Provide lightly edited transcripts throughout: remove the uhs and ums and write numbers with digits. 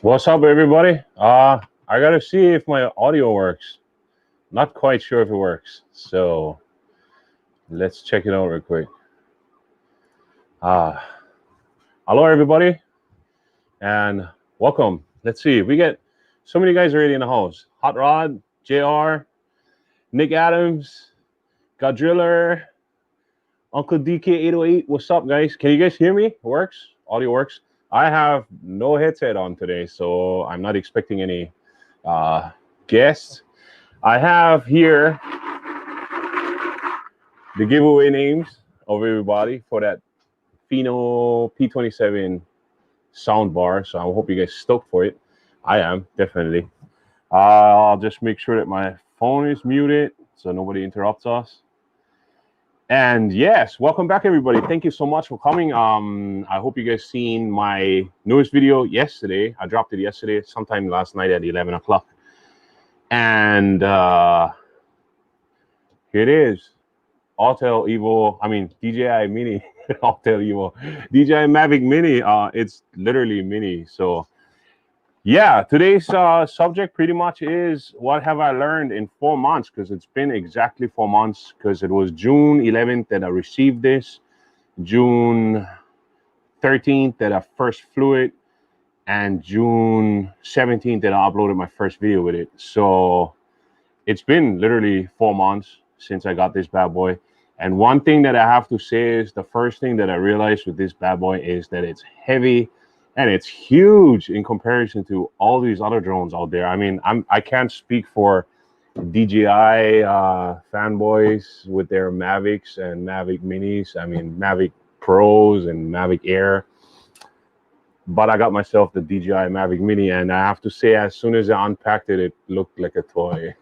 What's up, everybody? I gotta see if my audio works. Not quite sure if it works, so let's check it out real quick. Hello, everybody, and welcome. Let's see. We get so many guys already in the house. Hot Rod, JR, Nick Adams, Godriller, Uncle DK808. What's up, guys? Can you guys hear me? It works? Audio works? I have no headset on today, so I'm not expecting any guests. I have here the giveaway names of everybody for that Pheanoo P27 Soundbar. So I hope you guys stoked for it. I am, definitely. I'll just make sure that my phone is muted so nobody interrupts us. And yes, welcome back, everybody. Thank you so much for coming. I hope you guys seen my newest video yesterday. I dropped it yesterday, sometime last night at 11 o'clock. And here it is. Autel Evo, DJI Mini, Autel Evo, DJI Mavic Mini. It's literally mini. So yeah, today's subject pretty much is what have I learned in 4 months, because it's been exactly 4 months, because it was June 11th that I received this, June 13th that I first flew it, and June 17th that I uploaded my first video with it. So it's been literally 4 months since I got this bad boy. And one thing that I have to say is the first thing that I realized with this bad boy is that it's heavy and it's huge in comparison to all these other drones out there. I mean, I can't speak for DJI fanboys with their Mavics and Mavic Minis. I mean, Mavic Pros and Mavic Air. But I got myself the DJI Mavic Mini, and I have to say, as soon as I unpacked it, it looked like a toy.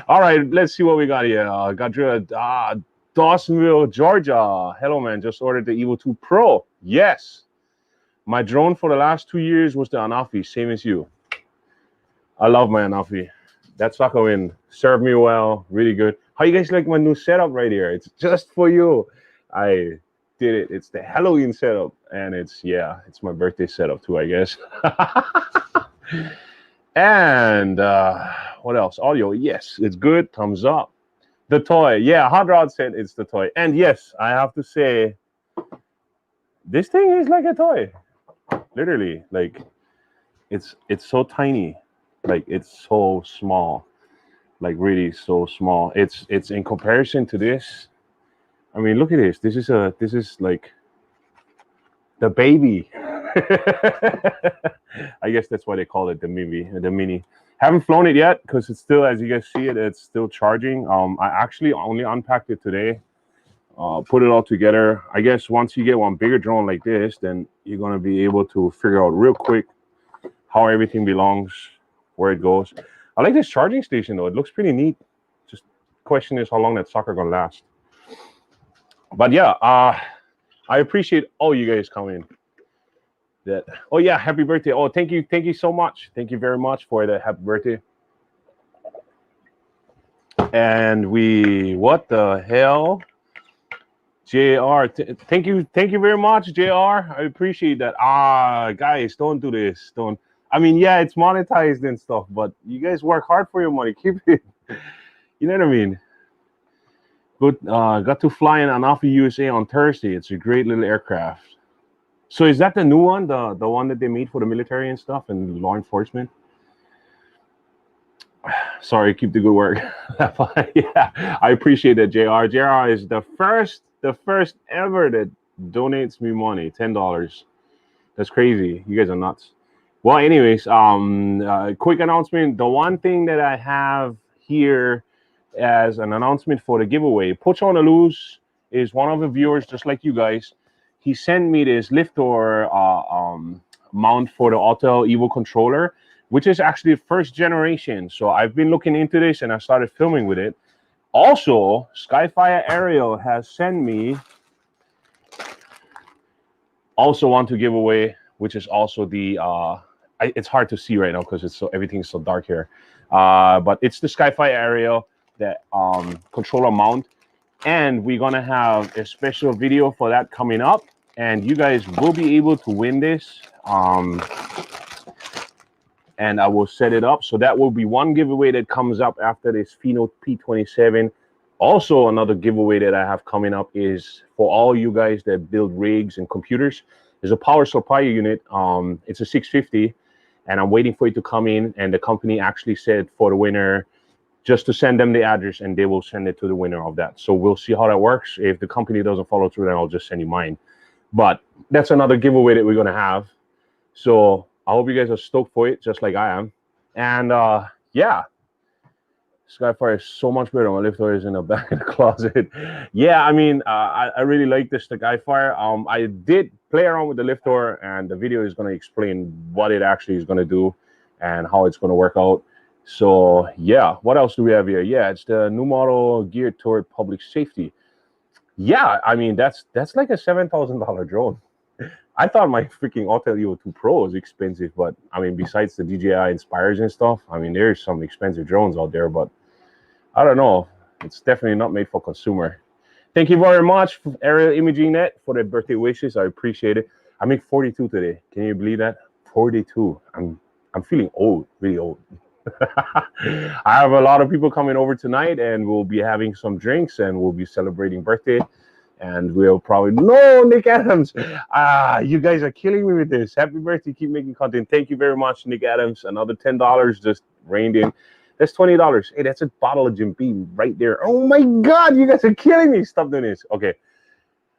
All right, let's see what we got here. Got Dawsonville, Georgia. Hello, man. Just ordered the Evo 2 Pro. Yes. My drone for the last 2 years was the Anafi, same as you. I love my Anafi. That sucker served me well, really good. How you guys like my new setup right here? It's just for you. I did it. It's the Halloween setup, and it's my birthday setup too, I guess. And what else? Audio, yes, it's good. Thumbs up. The toy, yeah, Hot Rod said it's the toy. And yes, I have to say, this thing is like a toy. Literally, like it's so tiny, like it's so small, like really so small. It's in comparison to this. I mean, look at this. This is like the baby. I guess that's why they call it the mini. Haven't flown it yet because it's still, as you guys see it, it's still charging. I actually only unpacked it today, put it all together. I guess once you get one bigger drone like this, then you're gonna be able to figure out real quick how everything belongs, where it goes. I like this charging station though. It looks pretty neat. Just question is how long that sucker gonna last. But yeah, I appreciate all you guys coming. Oh yeah, happy birthday. Oh, thank you so much. Thank you very much for the happy birthday. And what the hell, JR, thank you very much, JR. I appreciate that. Guys, don't do this. Don't. I mean, yeah, it's monetized and stuff, but you guys work hard for your money. Keep it. You know what I mean? Good. Got to fly in Anafi, USA on Thursday. It's a great little aircraft. So is that the new one, the one that they made for the military and stuff and law enforcement? Sorry, keep the good work. Yeah, I appreciate that, JR. JR is the first ever that donates me money, $10. That's crazy. You guys are nuts. Well, anyways, quick announcement. The one thing that I have here as an announcement for the giveaway, Pocho on the Loose is one of the viewers, just like you guys. He sent me this lifter mount for the Autel Evo controller, which is actually first generation. So I've been looking into this and I started filming with it. Also, Skyfire Aerial has sent me also one to give away, which is also the it's hard to see right now because everything's so dark here. But it's the Skyfire Aerial, that controller mount, and we're gonna have a special video for that coming up. and you guys will be able to win this. And I will set it up. So that will be one giveaway that comes up after this Pheanoo P27. Also, another giveaway that I have coming up is for all you guys that build rigs and computers. There's a power supply unit. It's a 650, and I'm waiting for it to come in. And the company actually said for the winner, just to send them the address, and they will send it to the winner of that. So we'll see how that works. If the company doesn't follow through, then I'll just send you mine. But that's another giveaway that we're gonna have. So I hope you guys are stoked for it, just like I am. And yeah, Skyfire is so much better. My lifter is in the back of the closet. Yeah, I mean, I really like this Skyfire. I did play around with the lifter, and the video is going to explain what it actually is going to do and how it's going to work out. So yeah, what else do we have here? Yeah, it's the new model geared toward public safety. Yeah, I mean, that's like a $7,000 drone. I thought my freaking Autel Evo 2 Pro was expensive, but I mean, besides the DJI Inspires and stuff, I mean, there's some expensive drones out there, but I don't know. It's definitely not made for consumer. Thank you very much, Aerial Imaging Net, for the birthday wishes. I appreciate it. I make 42 today. Can you believe that? 42. I'm feeling old, really old. I have a lot of people coming over tonight, and we'll be having some drinks, and we'll be celebrating birthday. And we'll probably no Nick Adams. You guys are killing me with this. Happy birthday! Keep making content. Thank you very much, Nick Adams. Another $10 just rained in. That's $20. Hey, that's a bottle of Jim Beam right there. Oh my God, you guys are killing me. Stop doing this. Okay.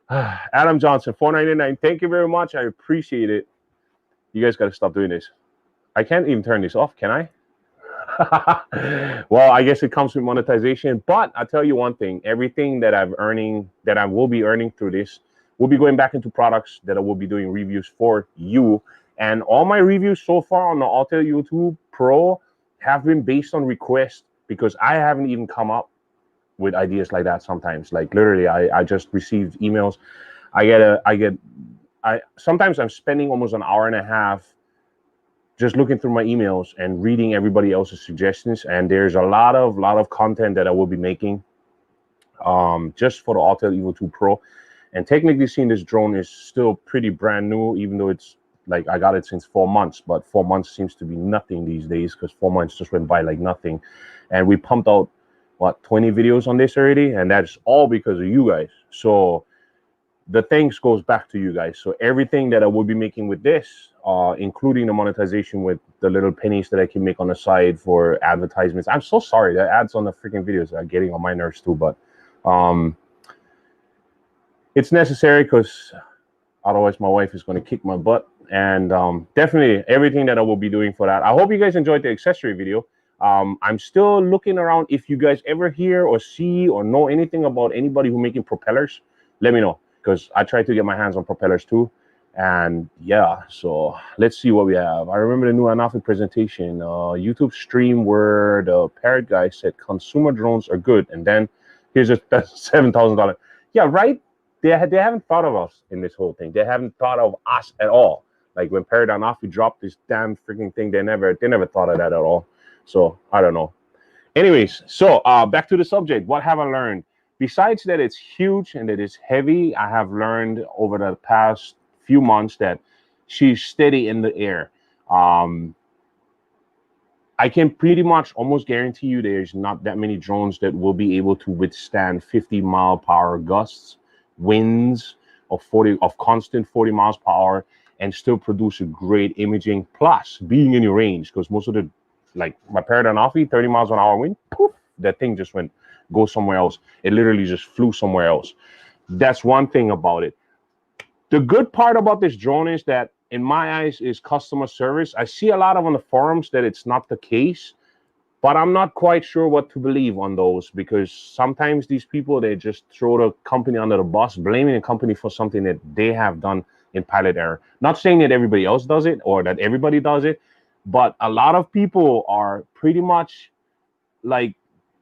Adam Johnson, $4.99. Thank you very much. I appreciate it. You guys got to stop doing this. I can't even turn this off, can I? Well, I guess it comes with monetization, but I'll tell you one thing, everything that I will be earning through this will be going back into products that I will be doing reviews for you. And all my reviews so far on the Autel Evo 2 Pro have been based on request, because I haven't even come up with ideas like that sometimes. Like literally, I just received emails. Sometimes I'm spending almost an hour and a half just looking through my emails and reading everybody else's suggestions. And there's a lot of content that I will be making just for the Autel Evo 2 Pro. And technically seeing, this drone is still pretty brand new, even though it's like I got it since 4 months, but 4 months seems to be nothing these days, because 4 months just went by like nothing. And we pumped out, what, 20 videos on this already, and that's all because of you guys. So the thanks goes back to you guys. So everything that I will be making with this, including the monetization with the little pennies that I can make on the side for advertisements. I'm so sorry, the ads on the freaking videos are getting on my nerves too, but it's necessary, because otherwise my wife is going to kick my butt. And definitely everything that I will be doing for that. I hope you guys enjoyed the accessory video. I'm still looking around. If you guys ever hear or see or know anything about anybody who making propellers, let me know, because I try to get my hands on propellers too. And yeah, so let's see what we have. I remember the new Anafi presentation, YouTube stream where the parrot guy said consumer drones are good, and then here's a $7,000. Yeah, right. They haven't thought of us in this whole thing. They haven't thought of us at all. Like when Parrot Anafi dropped this damn freaking thing, they never thought of that at all. So I don't know. Anyways, so back to the subject. What have I learned? Besides that it's huge and that it's heavy, I have learned over the past few months that she's steady in the air. I can pretty much almost guarantee you there's not that many drones that will be able to withstand 50-mile-per-hour gusts, winds of constant 40 miles per hour, and still produce a great imaging, plus being in your range, because most of the, like my Parrot Anafi, 30 miles an hour wind, poof, that thing just go somewhere else. It literally just flew somewhere else. That's one thing about it. The good part about this drone is that, in my eyes, is customer service. I see a lot of on the forums that it's not the case, but I'm not quite sure what to believe on those, because sometimes these people, they just throw the company under the bus, blaming the company for something that they have done in pilot error. Not saying that everybody else does it or that everybody does it, but a lot of people are pretty much like,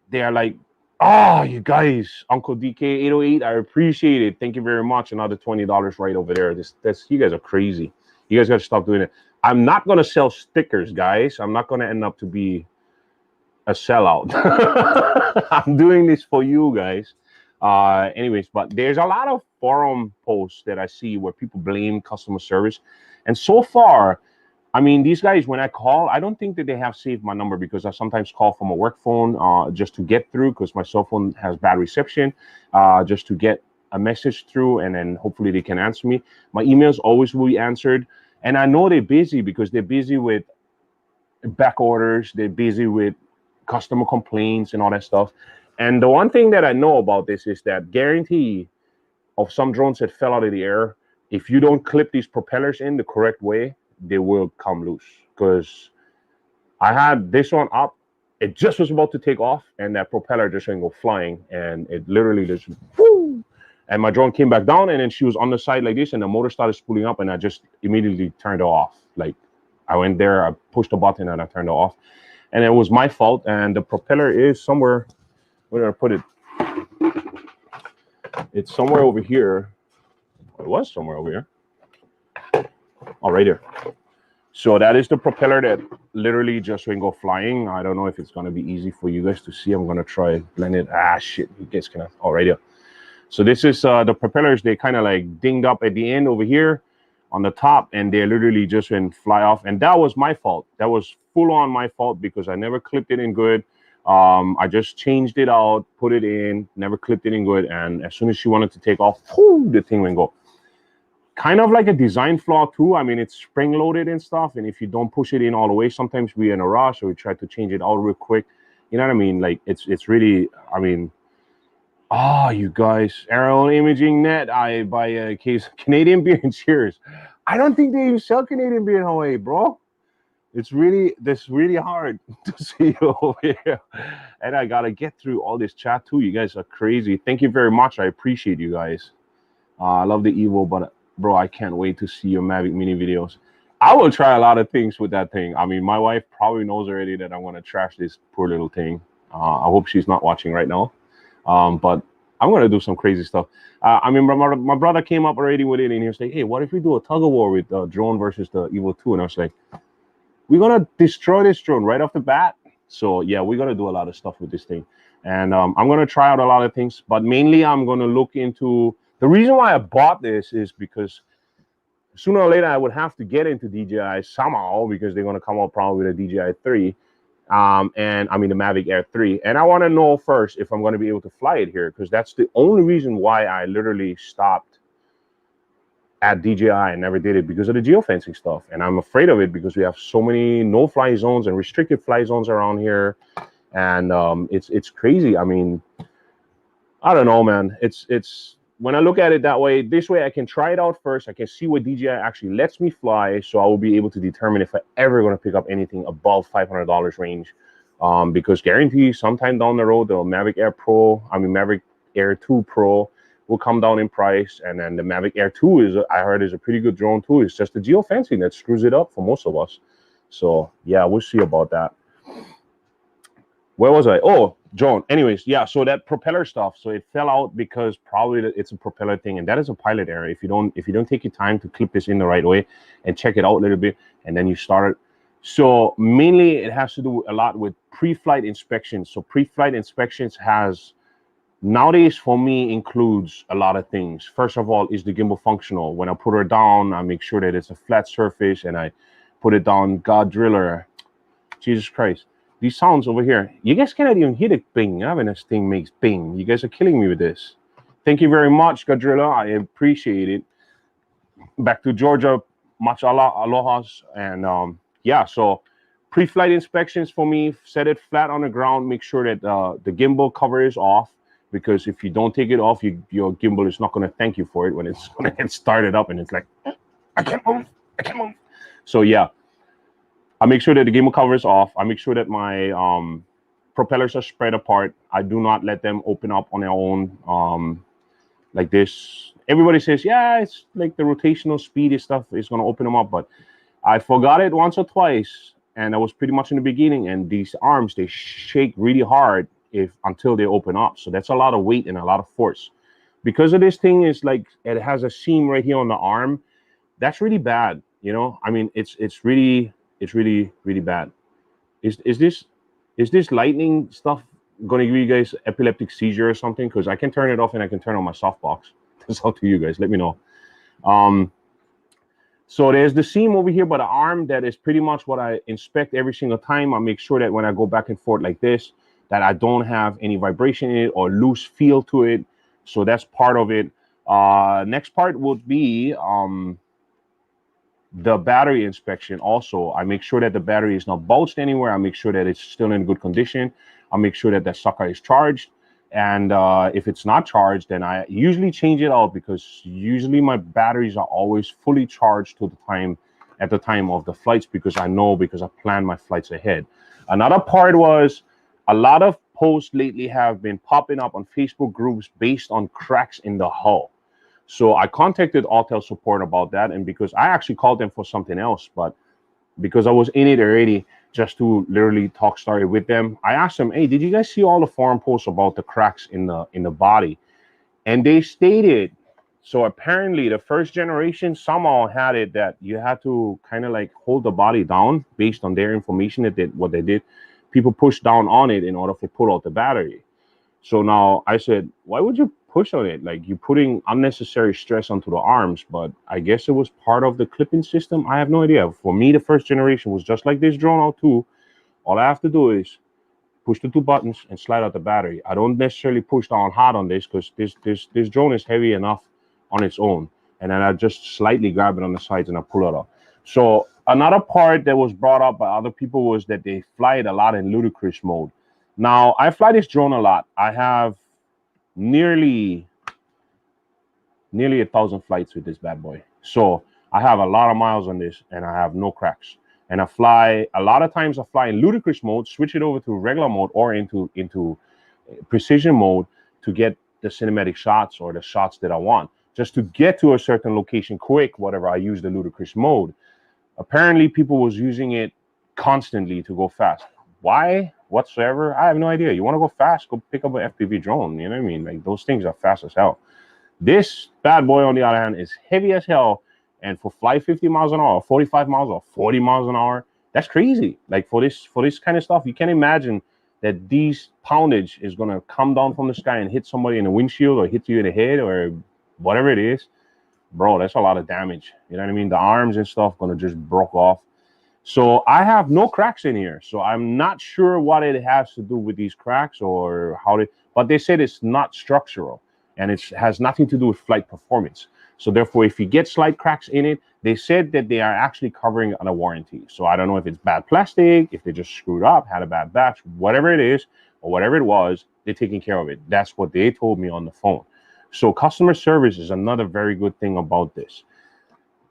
they're like, oh, you guys, Uncle DK808, I appreciate it. Thank you very much. Another $20 right over there. You guys are crazy. You guys got to stop doing it. I'm not going to sell stickers, guys. I'm not going to end up to be a sellout. I'm doing this for you guys. Anyways, but there's a lot of forum posts that I see where people blame customer service, and so far, I mean, these guys, when I call, I don't think that they have saved my number, because I sometimes call from a work phone just to get through, because my cell phone has bad reception, just to get a message through, and then hopefully they can answer me. My emails always will be answered, and I know they're busy because they're busy with back orders, they're busy with customer complaints and all that stuff. And the one thing that I know about this is that guarantee of some drones that fell out of the air, if you don't clip these propellers in the correct way, they will come loose. Because I had this one up, it just was about to take off, and that propeller just went go flying, and it literally just whoo, and my drone came back down, and then she was on the side like this, and the motor started spooling up, and I just immediately turned it off. Like, I went there, I pushed the button, and I turned it off, and it was my fault. And the propeller is somewhere, where did I put it? It's somewhere over here. It was somewhere over here. Oh, right here. So that is the propeller that literally just went go flying. I don't know if it's going to be easy for you guys to see. I'm going to try blend it. Ah, shit. You guys can. Oh, right here. So this is the propellers. They kind of like dinged up at the end over here on the top, and they literally just went fly off. And that was my fault. That was full on my fault, because I never clipped it in good. I just changed it out, put it in, never clipped it in good. And as soon as she wanted to take off, whoo, the thing went go. Kind of like a design flaw too. I mean, it's spring loaded and stuff, and if you don't push it in all the way, sometimes we're in a rush, or we try to change it out real quick. You know what I mean? Like, it's really, I mean, you guys, Aerial Imaging Net, I buy a case of Canadian beer and cheers. I don't think they even sell Canadian beer in Hawaii, bro. It's really, this really hard to see you over here. And I gotta get through all this chat too. You guys are crazy. Thank you very much. I appreciate you guys. I love the Evo, but bro, I can't wait to see your Mavic Mini videos. I will try a lot of things with that thing. I mean, my wife probably knows already that I'm gonna trash this poor little thing. I hope she's not watching right now. But I'm gonna do some crazy stuff. I mean, my brother came up already with it, and he was like, "Hey, what if we do a tug of war with the drone versus the Evo 2?" And I was like, "We're gonna destroy this drone right off the bat." So yeah, we're gonna do a lot of stuff with this thing, and I'm gonna try out a lot of things. But mainly, I'm gonna look into. The reason why I bought this is because sooner or later I would have to get into DJI somehow, because they're going to come out probably with a DJI 3, and I mean the Mavic Air 3. And I want to know first if I'm going to be able to fly it here, because that's the only reason why I literally stopped at DJI and never did it, because of the geofencing stuff. And I'm afraid of it because we have so many no-fly zones and restricted fly zones around here, and it's crazy. I mean, I don't know, man. It's when I look at it that way, this way I can try it out first. I can see what DJI actually lets me fly, so I will be able to determine if I ever going to pick up anything above $500 range. Because guarantee sometime down the road, the Mavic Air 2 Pro will come down in price, and then the Mavic Air 2 I heard is a pretty good drone too. It's just the geofencing that screws it up for most of us. So yeah, we'll see about that. Where was I? Oh, drone. Anyways, yeah, so that propeller stuff, so it fell out because probably it's a propeller thing, and that is a pilot error. If you don't take your time to clip this in the right way and check it out a little bit, and then you start it. So mainly it has to do a lot with pre-flight inspections. So pre-flight inspections has nowadays for me includes a lot of things. First of all, is the gimbal functional? When I put her down, I make sure that it's a flat surface, and I put it down. God driller, Jesus Christ. These sounds over here, you guys cannot even hear the bing. I mean, this thing makes bing. You guys are killing me with this. Thank you very much, Gadrilla. I appreciate it. Back to Georgia, much alohas. And yeah, so pre-flight inspections for me, set it flat on the ground, make sure that the gimbal cover is off, because if you don't take it off, your gimbal is not going to thank you for it when it's going to get started up and it's like, I can't move. So yeah. I make sure that the gimbal cover is off. I make sure that my propellers are spread apart. I do not let them open up on their own like this. Everybody says, yeah, it's like the rotational speed and stuff is going to open them up. But I forgot it once or twice, and that was pretty much in the beginning. And these arms, they shake really hard until they open up. So that's a lot of weight and a lot of force. Because of this thing is like, it has a seam right here on the arm. That's really bad. You know, I mean, it's really, really bad. Is this lightning stuff gonna give you guys epileptic seizure or something, because I can turn it off and I can turn on my softbox. That's up to you guys. Let me know. So there's the seam over here, but the arm that is pretty much what I inspect every single time. I make sure that when I go back and forth like this, that I don't have any vibration in it or loose feel to it. So that's part of it. Next part would be the battery inspection. Also, I make sure that the battery is not bulged anywhere. I make sure that it's still in good condition. I make sure that the sucker is charged. And if it's not charged, then I usually change it out, because usually my batteries are always fully charged to the time at the time of the flights, because I know, because I plan my flights ahead. Another part was a lot of posts lately have been popping up on Facebook groups based on cracks in the hull. So I contacted Autel support about that, and because I actually called them for something else, but because I was in it already, just to literally talk story with them, I asked them, hey, did you guys see all the forum posts about the cracks in the body? And they stated, so apparently the first generation somehow had it that you had to kind of like hold the body down based on their information that what they did. People pushed down on it in order to pull out the battery. So now I said, why would you push on it? Like, you're putting unnecessary stress onto the arms. But I guess it was part of the clipping system. I have no idea. For me, the first generation was just like this drone out too. All I have to do is push the 2 buttons and slide out the battery. I don't necessarily push down hard on this, because this drone is heavy enough on its own. And then I just slightly grab it on the sides and I pull it up. So another part that was brought up by other people was that they fly it a lot in ludicrous mode. Now, I fly this drone a lot. I have nearly 1,000 flights with this bad boy. So I have a lot of miles on this, and I have no cracks. And I fly, a lot of times I fly in ludicrous mode, switch it over to regular mode or into precision mode to get the cinematic shots or the shots that I want. Just to get to a certain location quick, whatever, I use the ludicrous mode. Apparently people was using it constantly to go fast. Why whatsoever, I have no idea. You want to go fast, go pick up an FPV drone. You know what I mean? Like, those things are fast as hell. This bad boy, on the other hand, is heavy as hell. And for fly 50 miles an hour, 45 miles or 40 miles an hour, that's crazy. Like, for this kind of stuff, you can't imagine that these poundage is going to come down from the sky and hit somebody in the windshield or hit you in the head or whatever it is. Bro, that's a lot of damage. You know what I mean? The arms and stuff going to just broke off. So I have no cracks in here. So I'm not sure what it has to do with these cracks or how they, but they said it's not structural and it has nothing to do with flight performance. So therefore, if you get slight cracks in it, they said that they are actually covering on a warranty. So I don't know if it's bad plastic, if they just screwed up, had a bad batch, whatever it is, or whatever it was, they're taking care of it. That's what they told me on the phone. So customer service is another very good thing about this.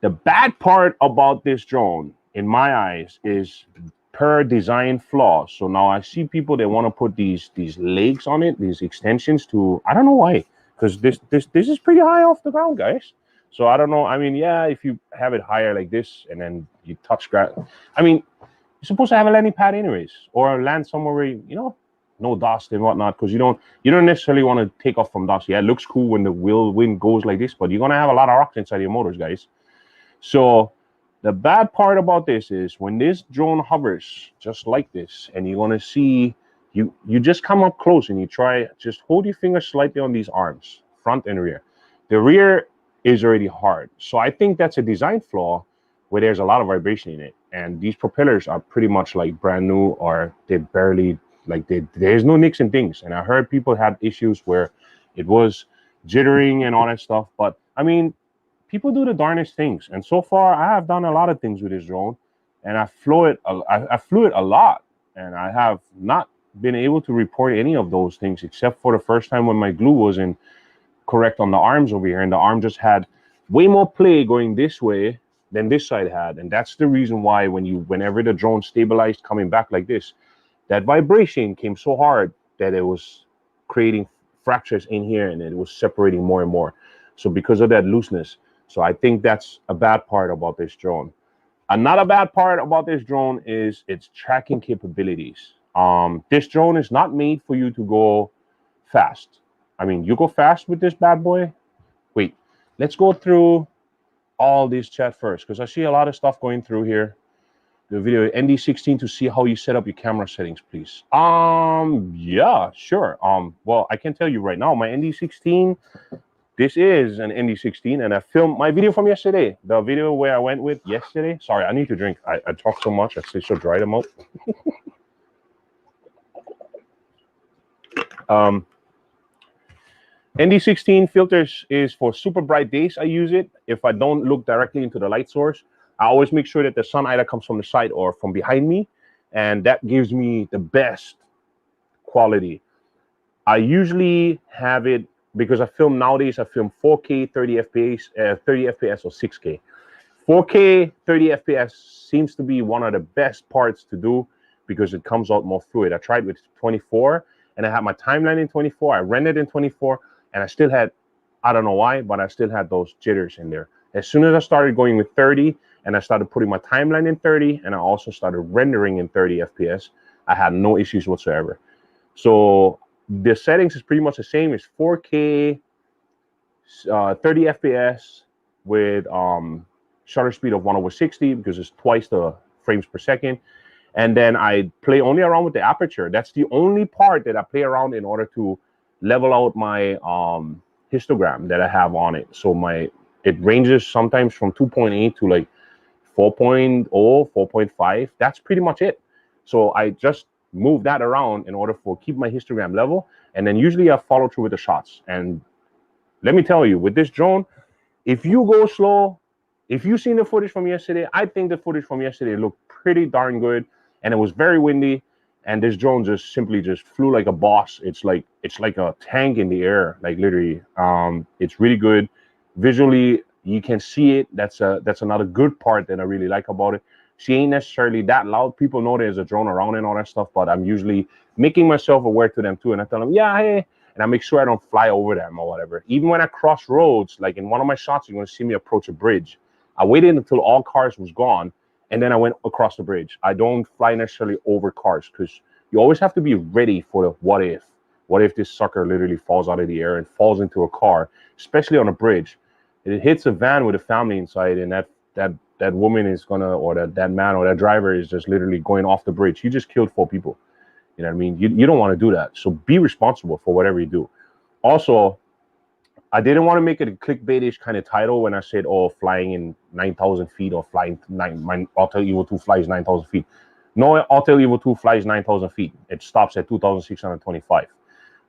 The bad part about this drone, in my eyes, is per design flaw. So now I see people that want to put these legs on it, these extensions to, I don't know why, because this is pretty high off the ground, guys. So I don't know. I mean, yeah, if you have it higher like this and then you touch ground, I mean, you're supposed to have a landing pad anyways, or land somewhere where you know, no dust and whatnot, because you don't necessarily want to take off from dust. Yeah, it looks cool when the wind goes like this, but you're gonna have a lot of rocks inside your motors, guys. So the bad part about this is when this drone hovers just like this, and you're gonna see, you just come up close and you try, just hold your finger slightly on these arms, front and rear. The rear is already hard. So I think that's a design flaw where there's a lot of vibration in it. And these propellers are pretty much like brand new, or they barely, like there's no nicks and dings. And I heard people had issues where it was jittering and all that stuff. But I mean, people do the darnest things. And so far, I have done a lot of things with this drone, and I flew it a lot. And I have not been able to report any of those things, except for the first time when my glue wasn't correct on the arms over here. And the arm just had way more play going this way than this side had. And that's the reason why whenever the drone stabilized coming back like this, that vibration came so hard that it was creating fractures in here and it was separating more and more. So because of that looseness. So I think that's a bad part about this drone. Another bad part about this drone is its tracking capabilities. This drone is not made for you to go fast. I mean, you go fast with this bad boy. Wait, let's go through all this chat first, because I see a lot of stuff going through here. the video Nd16 to see how you set up your camera settings, please. Yeah, sure. Well, I can tell you right now, my Nd16, this is an Nd16, and I filmed my video from yesterday. The video where I went with yesterday. Sorry, I need to drink. I talk so much, I stay so dry them out. Nd16 filters is for super bright days. I use it. If I don't look directly into the light source, I always make sure that the sun either comes from the side or from behind me, and that gives me the best quality. I usually have it because I film nowadays. I film 4K 30 FPS or 6K. 4K 30 FPS seems to be one of the best parts to do because it comes out more fluid. I tried with 24 and I had my timeline in 24. I rendered in 24 and I still had, I don't know why, but I still had those jitters in there. As soon as I started going with 30 and I started putting my timeline in 30 and I also started rendering in 30 FPS, I had no issues whatsoever. So the settings is pretty much the same. It's 4K 30 FPS with shutter speed of 1/60 because it's twice the frames per second. And then I play only around with the aperture. That's the only part that I play around in order to level out my histogram that I have on it. So it ranges sometimes from 2.8 to like 4.0, 4.5. That's pretty much it. So I just move that around in order for keep my histogram level. And then usually I follow through with the shots. And let me tell you, with this drone, if you go slow, if you've seen the footage from yesterday, I think the footage from yesterday looked pretty darn good, and it was very windy, and this drone just simply just flew like a boss. It's like a tank in the air, like literally. It's really good. Visually, you can see it. That's another good part that I really like about it. She ain't necessarily that loud. People know there's a drone around and all that stuff, but I'm usually making myself aware to them too, and I tell them, yeah, hey, and I make sure I don't fly over them or whatever. Even when I cross roads, like in one of my shots, you're going to see me approach a bridge. I waited until all cars was gone, and then I went across the bridge. I don't fly necessarily over cars because you always have to be ready for the what if. What if this sucker literally falls out of the air and falls into a car, especially on a bridge? It hits a van with a family inside, and that woman is gonna, or that man or that driver is just literally going off the bridge. You just killed 4 people. You know what I mean? You don't want to do that. So be responsible for whatever you do. Also, I didn't want to make it a clickbaitish kind of title when I said, oh, flying in 9,000 feet or flying my Autel Evo 2 flies 9,000 feet. No, Autel Evo 2 flies 9,000 feet. It stops at 2,625.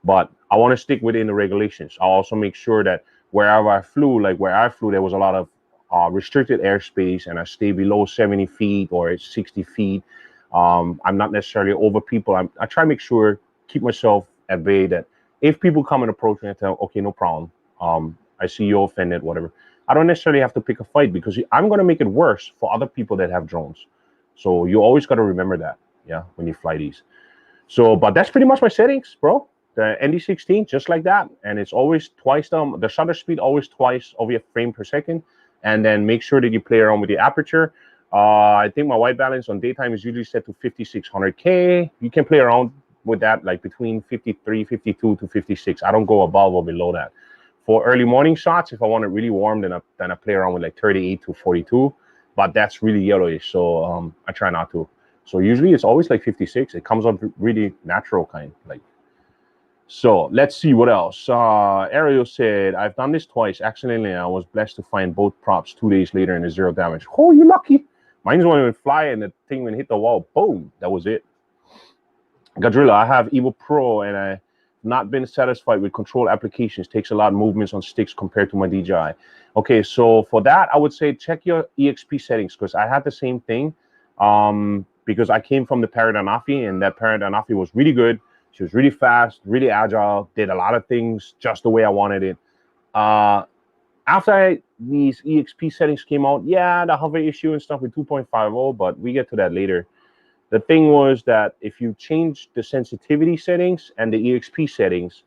But I want to stick within the regulations. I'll also make sure that wherever I flew, there was a lot of restricted airspace, and I stay below 70 feet or 60 feet. I'm not necessarily over people. I try to make sure, keep myself at bay, that if people come and approach me, I tell them, okay, no problem. I see you offended, whatever. I don't necessarily have to pick a fight because I'm going to make it worse for other people that have drones. So you always got to remember that, yeah, when you fly these. So, but that's pretty much my settings, bro. The Nd16, just like that. And it's always twice the shutter speed, always twice of your frame per second. And then make sure that you play around with the aperture. I think my white balance on daytime is usually set to 5600K. You can play around with that, like between 53, 52 to 56. I don't go above or below that. For early morning shots, if I want it really warm, then I play around with like 38 to 42. But that's really yellowish, so I try not to. So usually it's always like 56. It comes up really natural kind, like. So let's see what else. Ariel said, I've done this twice accidentally, and I was blessed to find both props 2 days later and there's 0 damage. Oh, you lucky. Mine's one would fly and the thing would hit the wall. Boom. That was it. Gadrilla, I have Evo Pro and I've not been satisfied with control applications. Takes a lot of movements on sticks compared to my DJI. Okay, so for that, I would say check your EXP settings, because I had the same thing because I came from the Paradanafi, and that Paradanafi was really good. She was really fast, really agile, did a lot of things just the way I wanted it. After these EXP settings came out, yeah, the hover issue and stuff with 2.50, but we get to that later. The thing was that if you change the sensitivity settings and the EXP settings,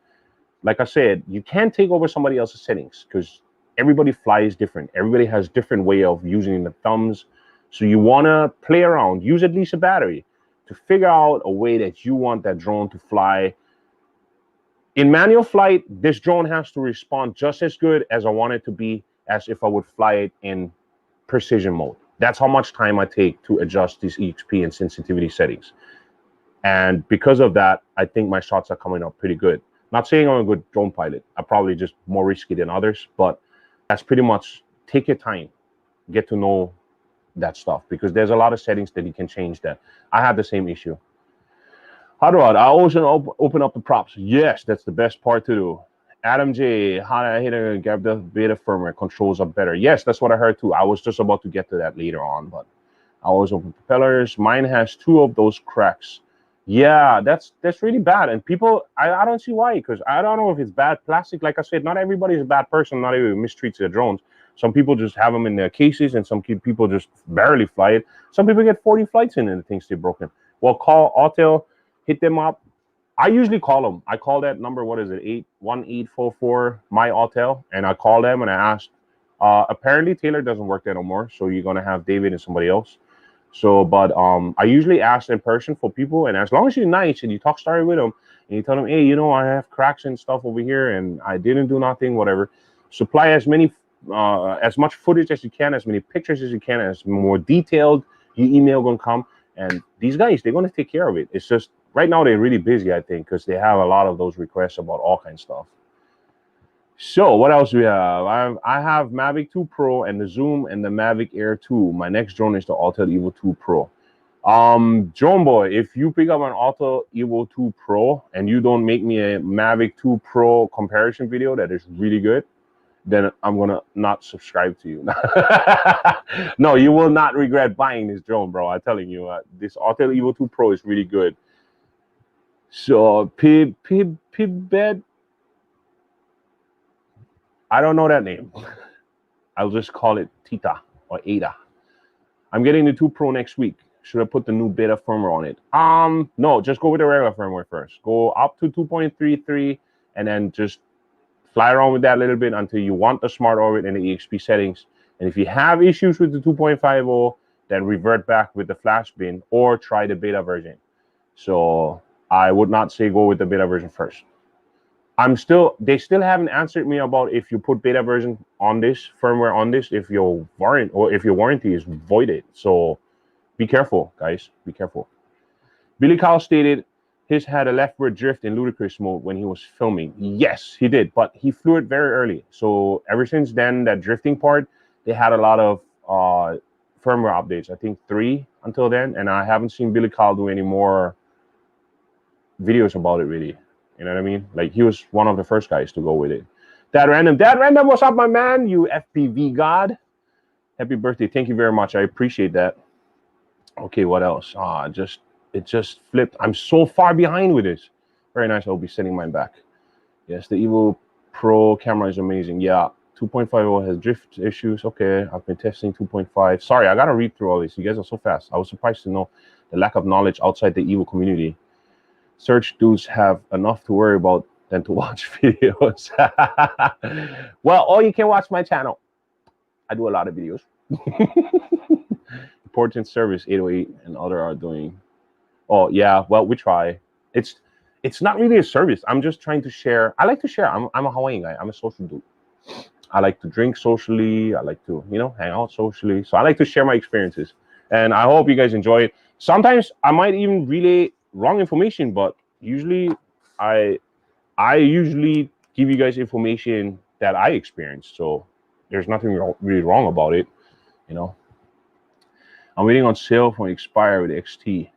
like I said, you can't take over somebody else's settings because everybody flies different. Everybody has different way of using the thumbs. So you want to play around, use at least a battery to figure out a way that you want that drone to fly. In manual flight, this drone has to respond just as good as I want it to be as if I would fly it in precision mode. That's how much time I take to adjust these EXP and sensitivity settings. And because of that, I think my shots are coming up pretty good. Not saying I'm a good drone pilot. I'm probably just more risky than others, but that's pretty much, take your time, get to know that stuff, because there's a lot of settings that you can change that. I have the same issue. How do I also open up the props? Yes, that's the best part to do. Adam J, how did I hit and get the beta firmware controls are better? Yes, that's what I heard too. I was just about to get to that later on, but I always open propellers. Mine has 2 of those cracks. Yeah, that's really bad. And people, I don't see why, because I don't know if it's bad plastic. Like I said, not everybody's a bad person. Not everybody mistreats their drones. Some people just have them in their cases, and some people just barely fly it. Some people get 40 flights in and the things stay broken. Well, call Autel, hit them up. I usually call them. I call that number, what is it, 81844 my Autel, and I call them and I ask. Apparently Taylor doesn't work there no more, so you're gonna have David and somebody else. So, but I usually ask in person for people, and as long as you're nice and you talk story with them and you tell them, hey, you know, I have cracks and stuff over here, and I didn't do nothing, whatever. Supply as much footage as you can, as many pictures as you can, as more detailed. Your email gonna come, and these guys, they're gonna take care of it. It's just right now they're really busy, I think, because they have a lot of those requests about all kinds of stuff. So what else do we have? I have Mavic 2 Pro and the Zoom and the Mavic Air 2. My next drone is the Autel Evo 2 Pro. Drone boy, if you pick up an Autel Evo 2 Pro and you don't make me a Mavic 2 Pro comparison video that is really good, then I'm gonna not subscribe to you. No, you will not regret buying this drone, bro. I'm telling you, this Autel Evo 2 Pro is really good. So Pibed, I don't know that name. I'll just call it Tita or Ada. I'm getting the 2 Pro next week. Should I put the new beta firmware on it? No, just go with the regular firmware first. Go up to 2.33 and then just fly around with that a little bit until you want the smart orbit and the EXP settings. And if you have issues with the 2.50, then revert back with the flash bin or try the beta version. So I would not say go with the beta version first. They still haven't answered me about if you put beta version on this firmware on this, if your warranty is voided. So be careful, guys. Be careful. Billy Kyle stated his had a leftward drift in Ludicrous Mode when he was filming. Yes, he did, but he flew it very early. So ever since then, that drifting part, they had a lot of firmware updates. I think 3 until then, and I haven't seen Billy Kyle do any more videos about it really. You know what I mean? Like, he was one of the first guys to go with it. Dad Random, what's up, my man? You FPV god. Happy birthday. Thank you very much. I appreciate that. Okay, what else? It just flipped. I'm so far behind with this. Very nice. I'll be sending mine back. Yes, the Evo Pro camera is amazing. Yeah, 2.50 has drift issues. Okay, I've been testing 2.5. Sorry, I got to read through all this. You guys are so fast. I was surprised to know the lack of knowledge outside the Evo community. Search dudes have enough to worry about than to watch videos. Well, or you can watch my channel. I do a lot of videos. Important service 808 and other are doing. Oh yeah, well, we try. It's not really a service. I'm just trying to share. I like to share. I'm a Hawaiian guy. I'm a social dude. I like to drink socially. I like to, you know, hang out socially. So I like to share my experiences. And I hope you guys enjoy it. Sometimes I might even relay wrong information, but usually I usually give you guys information that I experienced. So there's nothing really wrong about it, you know. I'm waiting on sale for Expire with XT.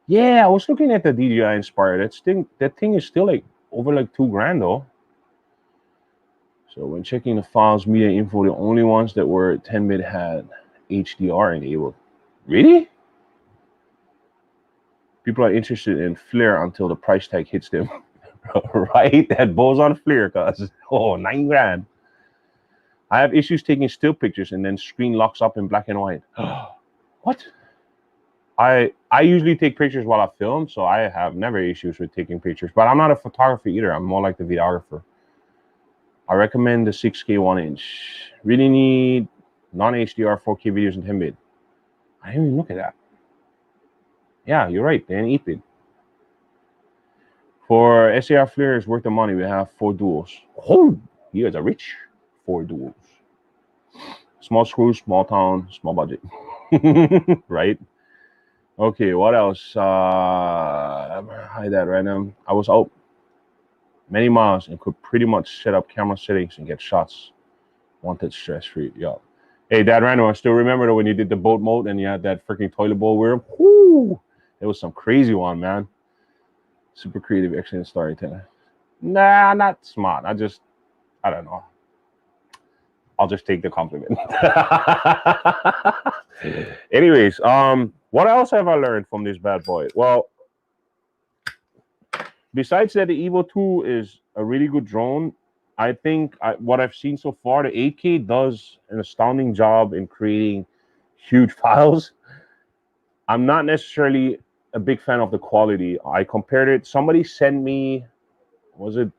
Yeah, I was looking at the DJI Inspire. That thing is still like over like $2,000 though. So when checking the files, media info, the only ones that were 10-bit had HDR enabled. Really? People are interested in FLIR until the price tag hits them. Right? That boson FLIR cause $9,000. I have issues taking still pictures and then screen locks up in black and white. What? I usually take pictures while I film, so I have never issues with taking pictures. But I'm not a photographer either. I'm more like the videographer. I recommend the 6K 1-inch. Really need non-HDR 4K videos in 10-bit. I didn't even look at that. Yeah, you're right. They're in 8-bit. For SAR FLIR is worth the money. We have 4 duals. Oh, you guys are rich. 4 duals. Small screws, small town, small budget. Right? Okay, what else? Hide that random. I was out many miles and could pretty much set up camera settings and get shots. Wanted stress-free. Yeah. Hey, Dad Random, I still remember when you did the boat mode and you had that freaking toilet bowl weird. Whoo! It was some crazy one, man. Super creative, excellent storytelling. Nah, not smart. I don't know. I'll just take the compliment. Anyways, what else have I learned from this bad boy? Well, besides that, the Evo 2 is a really good drone. I think what I've seen so far, the 8K does an astounding job in creating huge files. I'm not necessarily a big fan of the quality. I compared it. Somebody sent me, was it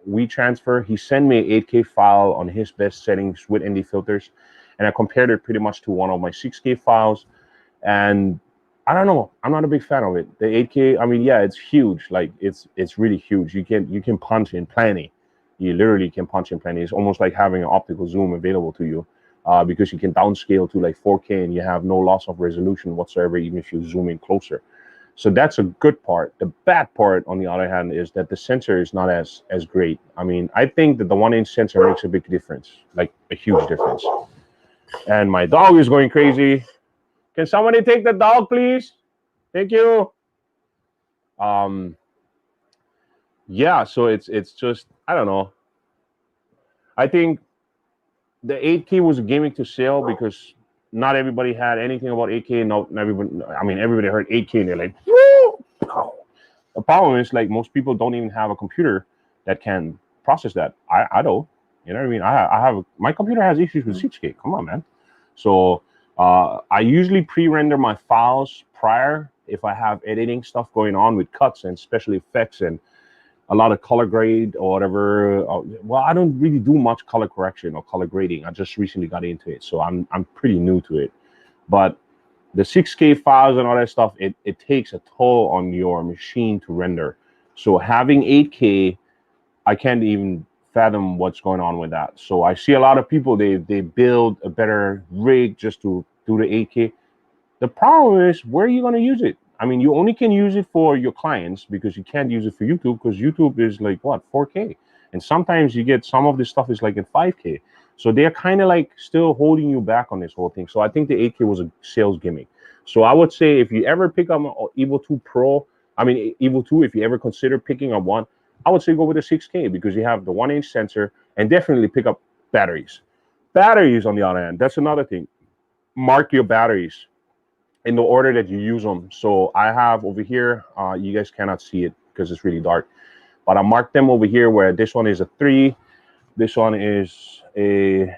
WeTransfer? He sent me an 8K file on his best settings with Nd filters, and I compared it pretty much to one of my 6K files. And I don't know. I'm not a big fan of it. The 8K, I mean, yeah, it's huge. Like it's really huge. You can punch in plenty. You literally can punch in plenty. It's almost like having an optical zoom available to you, because you can downscale to like 4K and you have no loss of resolution whatsoever, even if you zoom in closer. So that's a good part. The bad part, on the other hand, is that the sensor is not as great. I mean, I think that the 1-inch sensor makes a big difference, like a huge difference. And my dog is going crazy. Can somebody take the dog, please? Thank you. Yeah, so it's just, I don't know. I think the 8K was a gimmick to sell because not everybody had anything about 8K. Not everybody. I mean, everybody heard 8K and they're like, woo! The problem is, like, most people don't even have a computer that can process that. I don't. You know what I mean? I have, my computer has issues with 6K. Come on, man. So I usually pre-render my files prior if I have editing stuff going on with cuts and special effects and a lot of color grade or whatever. Well, I don't really do much color correction or color grading. I just recently got into it, so I'm pretty new to it. But the 6K files and all that stuff, it takes a toll on your machine to render. So having 8K, I can't even fathom what's going on with that. So I see a lot of people, they build a better rig just to do the 8K. The problem is, where are you going to use it? I mean, you only can use it for your clients because you can't use it for YouTube because YouTube is like, what, 4K? And sometimes you get some of this stuff is like in 5K. So they're kind of like still holding you back on this whole thing. So I think the 8K was a sales gimmick. So I would say if you ever pick up an Evo 2 Pro, I mean, Evo 2, if you ever consider picking up one, I would say go with a 6K because you have the 1-inch sensor and definitely pick up batteries. Batteries, on the other hand, that's another thing. Mark your batteries in the order that you use them. So I have over here, you guys cannot see it because it's really dark, but I marked them over here where this one is a 3, this one is a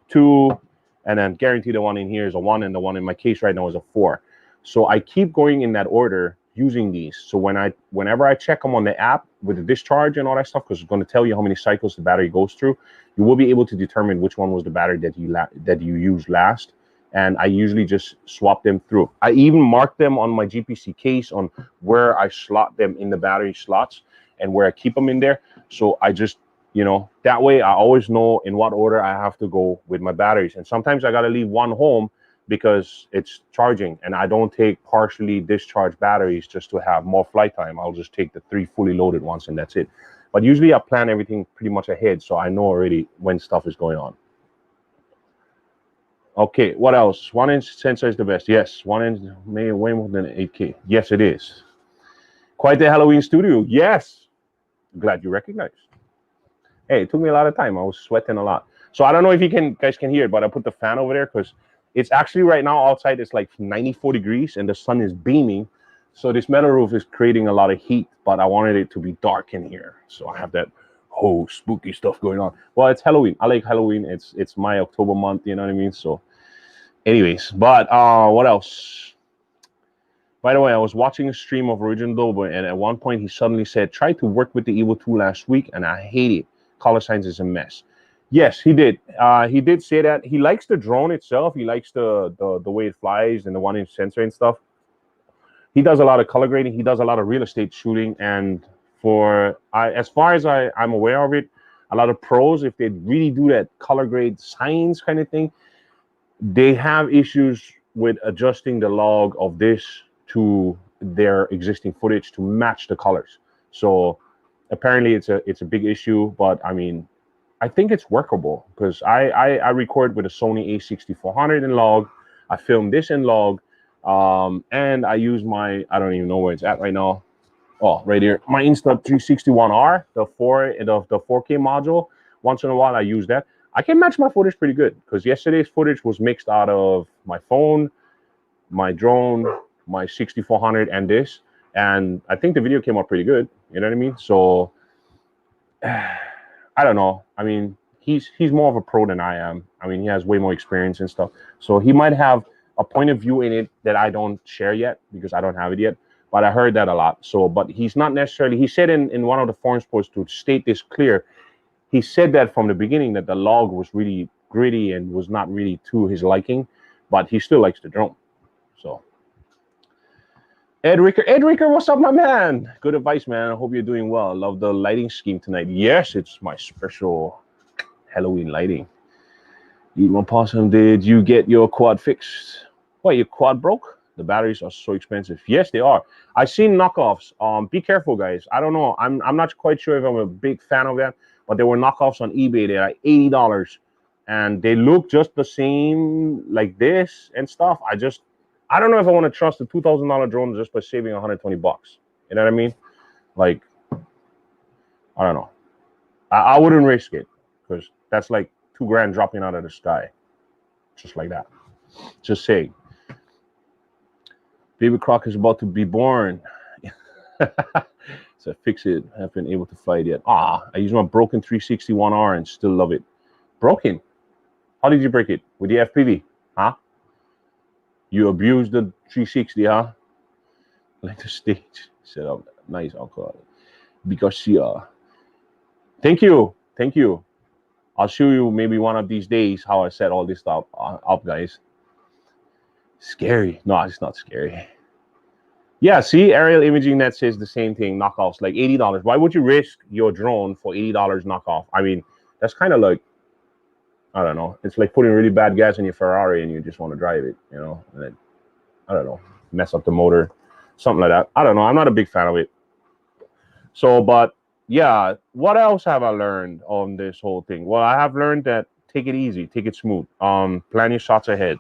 2, and then guarantee the one in here is a 1, and the one in my case right now is a 4. So I keep going in that order using these. So whenever I check them on the app with the discharge and all that stuff, because it's going to tell you how many cycles the battery goes through, you will be able to determine which one was the battery that you used last. And I usually just swap them through. I even mark them on my GPC case on where I slot them in the battery slots and where I keep them in there. So I just, you know, that way I always know in what order I have to go with my batteries. And sometimes I got to leave one home because it's charging, and I don't take partially discharged batteries just to have more flight time. I'll just take the 3 fully loaded ones and that's it. But usually I plan everything pretty much ahead, so I know already when stuff is going on. Okay, what else? 1-inch sensor is the best. Yes, 1-inch may way more than 8K. Yes, it is. Quite the Halloween studio. Yes. Glad you recognized. Hey, it took me a lot of time. I was sweating a lot. So I don't know if you guys can hear it, but I put the fan over there because it's actually right now outside it's like 94 degrees and the sun is beaming. So this metal roof is creating a lot of heat, but I wanted it to be dark in here. So I have that whole spooky stuff going on. Well, it's Halloween. I like Halloween. It's my October month, you know what I mean? So anyways, but what else? By the way, I was watching a stream of Original Dobo, and at one point he suddenly said, "Tried to work with the Evo 2 last week, and I hate it. Color science is a mess." Yes, he did. He did say that. He likes the drone itself. He likes the way it flies and the 1-inch sensor and stuff. He does a lot of color grading. He does a lot of real estate shooting. And as far as I'm aware of it, a lot of pros, if they really do that color grade science kind of thing, they have issues with adjusting the log of this to their existing footage to match the colors. So apparently it's a big issue, but I mean, I think it's workable because I record with a Sony a6400 in log. I filmed this in log, and I use my, I don't even know where it's at right now. Oh, right here, my Insta361R, the 4K module. Once in a while, I use that. I can match my footage pretty good because yesterday's footage was mixed out of my phone, my drone, my 6400, and this, and I think the video came out pretty good. You know what I mean? So I don't know. I mean, he's more of a pro than I am. I mean, he has way more experience and stuff, so he might have a point of view in it that I don't share yet because I don't have it yet. But I heard that a lot. So, but he's not necessarily. He said in one of the forums posts, to state this clear, he said that from the beginning that the log was really gritty and was not really to his liking, but he still likes the drone. So Ed Ricker, what's up, my man? Good advice, man. I hope you're doing well. I love the lighting scheme tonight. Yes, it's my special Halloween lighting. Eat my possum, did you get your quad fixed? What, your quad broke? The batteries are so expensive. Yes, they are. I've seen knockoffs. Be careful, guys. I don't know. I'm not quite sure if I'm a big fan of that, but there were knockoffs on eBay. They're like $80, and they look just the same like this and stuff. I don't know if I want to trust a $2,000 drone just by saving 120 bucks. You know what I mean? Like, I don't know. I wouldn't risk it because that's like $2,000 dropping out of the sky, just like that. Just saying. Baby Croc is about to be born. So fix it. Haven't been able to fly it yet. I use my broken 361R and still love it. Broken? How did you break it? With the FPV? Huh? You abused the 360, huh? Like the stage set up. Nice, I'll call it. Because thank you. Thank you. I'll show you maybe one of these days how I set all this stuff up, guys. Scary. No, it's not scary. Yeah, see, Aerial Imaging Net says the same thing. Knockoffs, like $80. Why would you risk your drone for $80 knockoff? I mean, that's kind of like, I don't know. It's like putting really bad gas in your Ferrari and you just want to drive it, you know? And then, I don't know, mess up the motor, something like that. I don't know. I'm not a big fan of it. So, but yeah, what else have I learned on this whole thing? Well, I have learned that take it easy, take it smooth. Plan your shots ahead.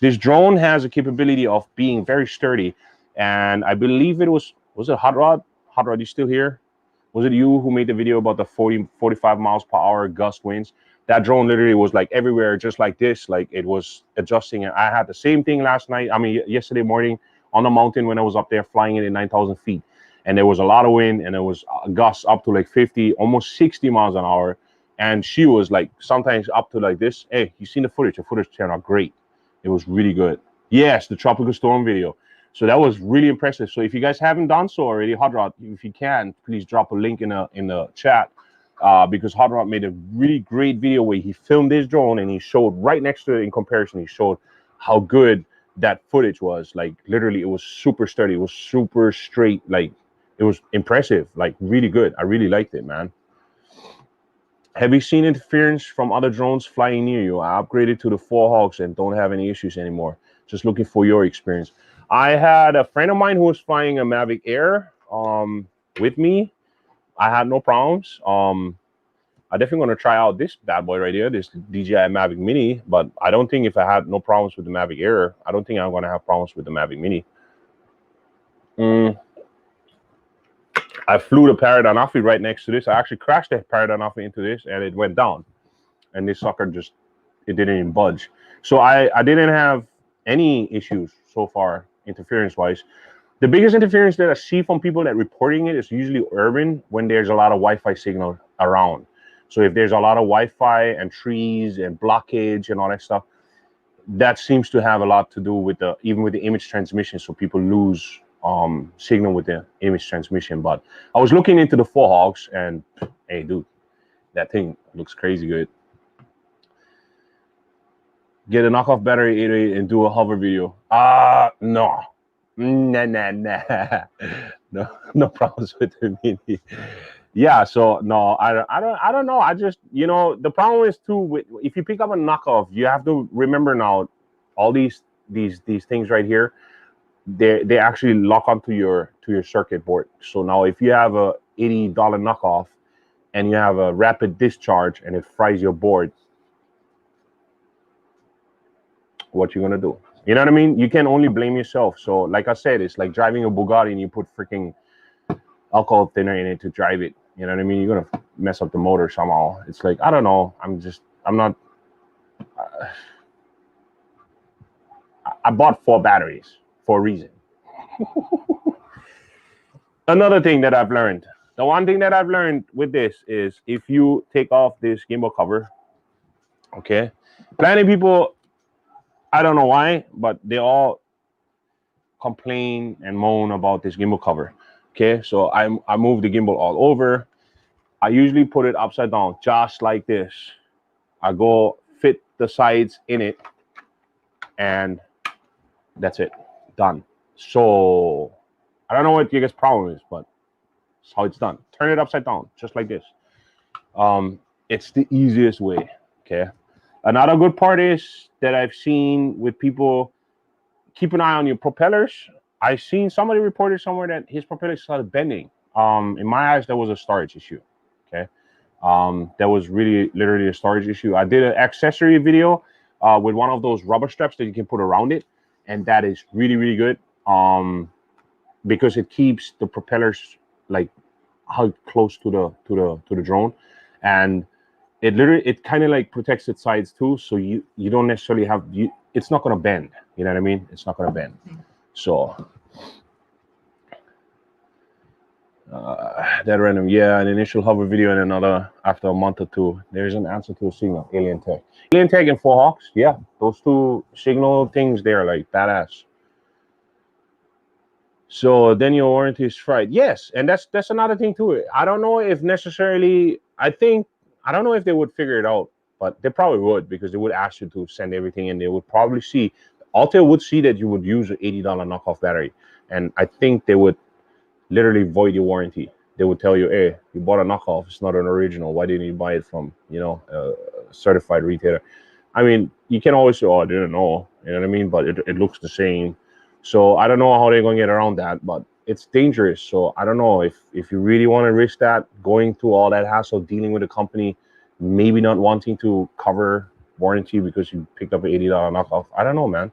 This drone has a capability of being very sturdy, and I believe it was it Hot Rod? Hot Rod, you still here? Was it you who made the video about the 45 miles per hour gust winds? That drone literally was like everywhere, just like this. Like it was adjusting. And I had the same thing last night. I mean, yesterday morning on the mountain when I was up there flying it at 9,000 feet. And there was a lot of wind and there was gusts up to like 50, almost 60 miles an hour. And she was like sometimes up to like this. Hey, you seen the footage? The footage turned out great. It was really good. Yes, the tropical storm video. So that was really impressive. So if you guys haven't done so already, Hot Rod, if you can, please drop a link in the chat because Hot Rod made a really great video where he filmed his drone and he showed right next to it in comparison. He showed how good that footage was. Like literally, it was super sturdy. It was super straight. Like it was impressive. Like really good. I really liked it, man. Have you seen interference from other drones flying near you? I upgraded to the 4Hawks and don't have any issues anymore. Just looking for your experience. I had a friend of mine who was flying a Mavic Air with me. I had no problems. I'm definitely going to try out this bad boy right here, this DJI Mavic Mini. But I don't think if I had no problems with the Mavic Air, I don't think I'm going to have problems with the Mavic Mini. I flew the Paradise right next to this. I actually crashed the Paradise into this and it went down. And this sucker just, it didn't even budge. So I didn't have any issues so far, interference-wise. The biggest interference that I see from people that reporting it is usually urban when there's a lot of Wi-Fi signal around. So if there's a lot of Wi-Fi and trees and blockage and all that stuff, that seems to have a lot to do with even with the image transmission. So people lose signal with the image transmission. But I was looking into the 4Hawks and hey, dude, that thing looks crazy good. Get a knockoff battery 88 and do a hover video. No. Nah. No problems with the Mini. Yeah, so no, I don't know. I just, the problem is too, if you pick up a knockoff, you have to remember now all these these things right here, they actually lock onto your circuit board. So now if you have a $80 knockoff and you have a rapid discharge and it fries your board, what you gonna do? You know what I mean? You can only blame yourself. So like I said, it's like driving a Bugatti and you put freaking alcohol thinner in it to drive it. You know what I mean? You're gonna mess up the motor somehow. It's like, I don't know. I'm not. I bought 4 batteries for a reason. Another thing that I've learned, the one thing that I've learned with this is if you take off this gimbal cover, okay, plenty of people, I don't know why, but they all complain and moan about this gimbal cover. Okay, so I move the gimbal all over. I usually put it upside down, just like this. I go fit the sides in it, and that's it, done. So I don't know what your guys' problem is, but it's how it's done. Turn it upside down, just like this. It's the easiest way. Okay. Another good part is that I've seen with people, keep an eye on your propellers. I've seen somebody reported somewhere that his propeller started bending. In my eyes, that was a storage issue. Okay. That was really literally a storage issue. I did an accessory video with one of those rubber straps that you can put around it, and that is really, really good. Because it keeps the propellers like hugged close to the drone, and it kind of like protects its sides too, so you don't necessarily have it's not going to bend. You know what I mean? It's not going to bend. So that random, yeah, an initial hover video and another after a month or two. There's an answer to a signal. Alien Tech and 4Hawks, yeah, those two signal things, they're like badass. So then your warranty is fried. Yes, and that's another thing too. I don't know if necessarily, I don't know if they would figure it out, but they probably would, because they would ask you to send everything in. They would probably see, Autel would see that you would use an $80 knockoff battery, and I think they would literally void your warranty. They would tell you, hey, you bought a knockoff, it's not an original. Why didn't you buy it from, a certified retailer? I mean, you can always say, oh, I didn't know, you know what I mean? But it looks the same. So I don't know how they're going to get around that, but it's dangerous. So I don't know if you really want to risk that, going through all that hassle, dealing with a company, maybe not wanting to cover warranty because you picked up an $80 knockoff. I don't know, man.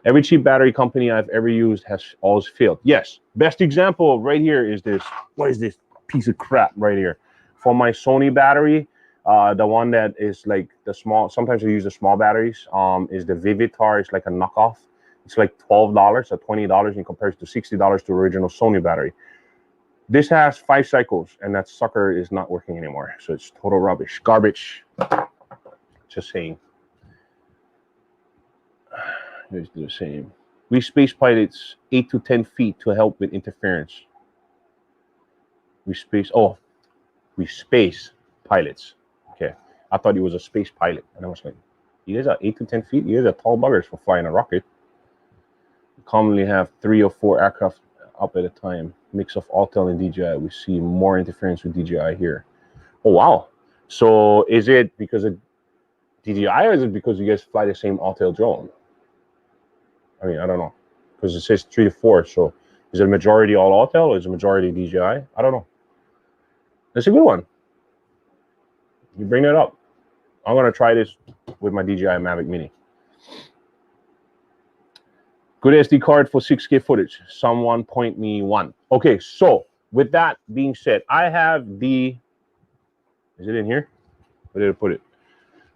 Every cheap battery company I've ever used has always failed. Yes, best example right here is this. What is this piece of crap right here? For my Sony battery, the one that is like the small, sometimes I use the small batteries, is the Vivitar. It's like a knockoff. It's like $12 or $20 in comparison to $60 to original Sony battery. This has 5 cycles, and that sucker is not working anymore. So it's total rubbish, garbage. Just saying. Here's the same. We space pilots 8 to 10 feet to help with interference. We space pilots. Okay, I thought he was a space pilot, and I was like, you guys are 8 to 10 feet. You guys are tall buggers for flying a rocket. Commonly have 3 or 4 aircraft up at a time. Mix of Autel and DJI. We see more interference with DJI here. Oh wow! So is it because of DJI, or is it because you guys fly the same Autel drone? I mean, I don't know, because it says 3 to 4. So is it a majority all Autel, or is it a majority DJI? I don't know. That's a good one. You bring that up. I'm gonna try this with my DJI Mavic Mini. Good SD card for 6K footage. Someone point me one. Okay, so with that being said, I have the, is it in here? Where did I put it?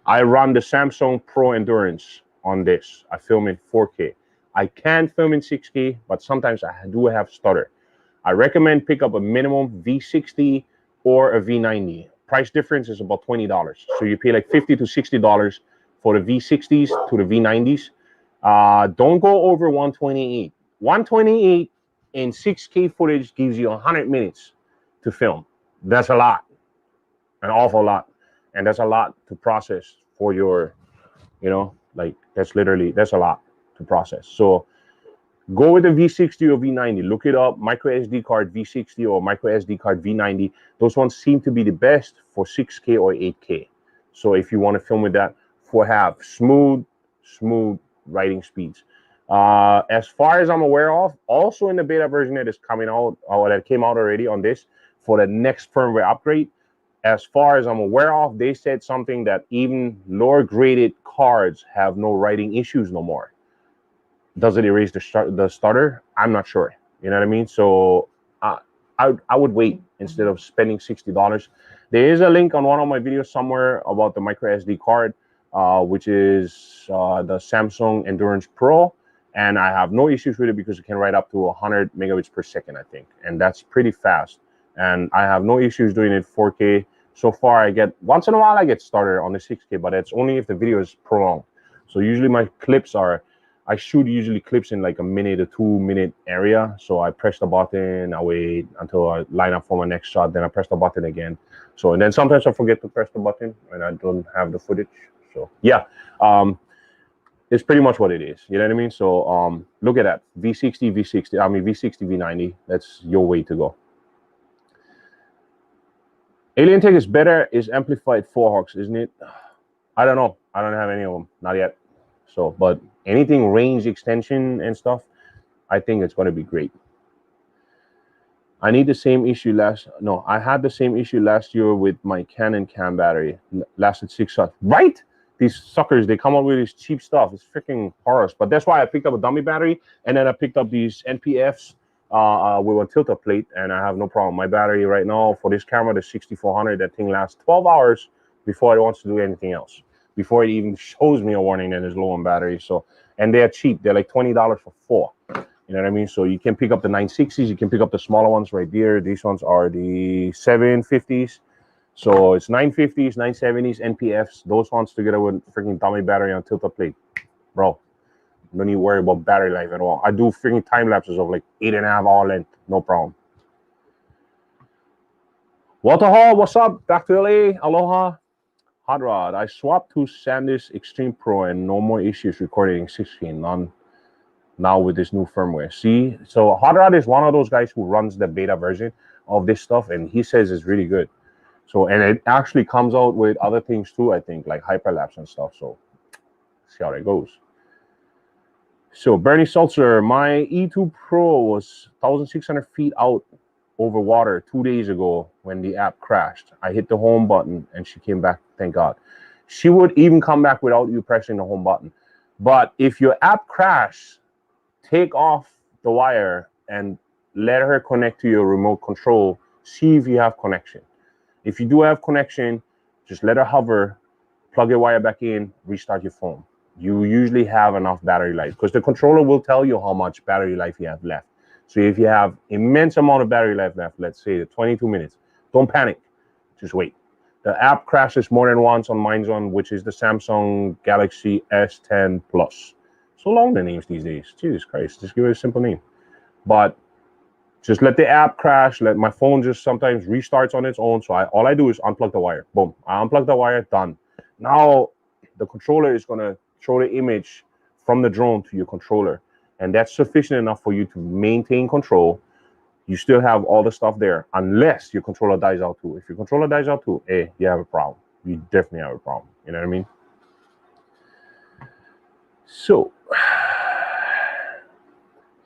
I run the Samsung Pro Endurance on this. I film in 4K. I can film in 6K, but sometimes I do have stutter. I recommend pick up a minimum V60 or a V90. Price difference is about $20. So you pay like $50 to $60 for the V60s to the V90s. Don't go over 128. 128 in 6K footage gives you 100 minutes to film. That's a lot, an awful lot, and that's a lot to process for your, like that's a lot to process. So go with the V60 or V90. Look it up, micro SD card V60 or micro SD card V90. Those ones seem to be the best for 6K or 8K. So if you want to film with that, have smooth writing speeds. As far as I'm aware of, also in the beta version that is coming out, or that came out already on this for the next firmware upgrade, as far as I'm aware of, they said something that even lower graded cards have no writing issues no more. Does it erase the starter? I'm not sure. You know what I mean? So I would wait instead of spending $60. There is a link on one of my videos somewhere about the micro SD card, which is the Samsung Endurance Pro. And I have no issues with it because it can write up to 100 megabits per second, I think. And that's pretty fast. And I have no issues doing it 4K. So far, I get, once in a while, I get started on the 6K, but it's only if the video is prolonged. So usually my clips are, I shoot usually clips in like a minute or 2 minute area. So I press the button, I wait until I line up for my next shot, then I press the button again. So, and then sometimes I forget to press the button and I don't have the footage. So yeah, it's pretty much what it is. You know what I mean? So look at that, V60, V60, V90. That's your way to go. Alien Tech is better, is amplified 4Hawks, isn't it? I don't know. I don't have any of them, not yet. So, but anything range extension and stuff, I think it's going to be great. I need the same issue I had the same issue last year with my Canon cam battery. Lasted 6 shots. Right? These suckers, they come up with this cheap stuff. It's freaking horrors. But that's why I picked up a dummy battery, and then I picked up these NPFs with a tilter plate, and I have no problem. My battery right now for this camera, the 6400, that thing lasts 12 hours before it wants to do anything else, before it even shows me a warning that it's low on battery. So, and they're cheap. They're like $20 for 4. You know what I mean? So you can pick up the 960s. You can pick up the smaller ones right there. These ones are the 750s. So it's 950s, 970s, NPFs. Those ones together with freaking dummy battery on tilter plate. Bro, don't need to worry about battery life at all. I do freaking time lapses of like 8.5 hour length. No problem. Walter Hall, what's up? Dr. LA, aloha. Hot Rod, I swapped to SanDisk Extreme Pro and no more issues recording 6K. None now with this new firmware. See, so Hot Rod is one of those guys who runs the beta version of this stuff, and he says it's really good. So, and it actually comes out with other things too, I think, like hyperlapse and stuff. So, see how that goes. So, Bernie Seltzer, my E2 Pro was 1,600 feet out over water 2 days ago when the app crashed. I hit the home button and she came back, thank God. She would even come back without you pressing the home button. But if your app crashes, take off the wire and let her connect to your remote control. See if you have connection. If you do have connection, just let her hover, plug your wire back in, restart your phone. You usually have enough battery life because the controller will tell you how much battery life you have left. So if you have immense amount of battery life left, let's say 22 minutes, don't panic, just wait. The app crashes more than once on mine's one, which is the Samsung Galaxy S10 Plus. So long the names these days. Jesus Christ, just give it a simple name. But just let the app crash. Let my phone just sometimes restarts on its own. So all I do is unplug the wire. Boom. I unplug the wire, done. Now the controller is going to throw the image from the drone to your controller. And that's sufficient enough for you to maintain control. You still have all the stuff there, unless your controller dies out too. If your controller dies out too, you have a problem. You definitely have a problem. You know what I mean? So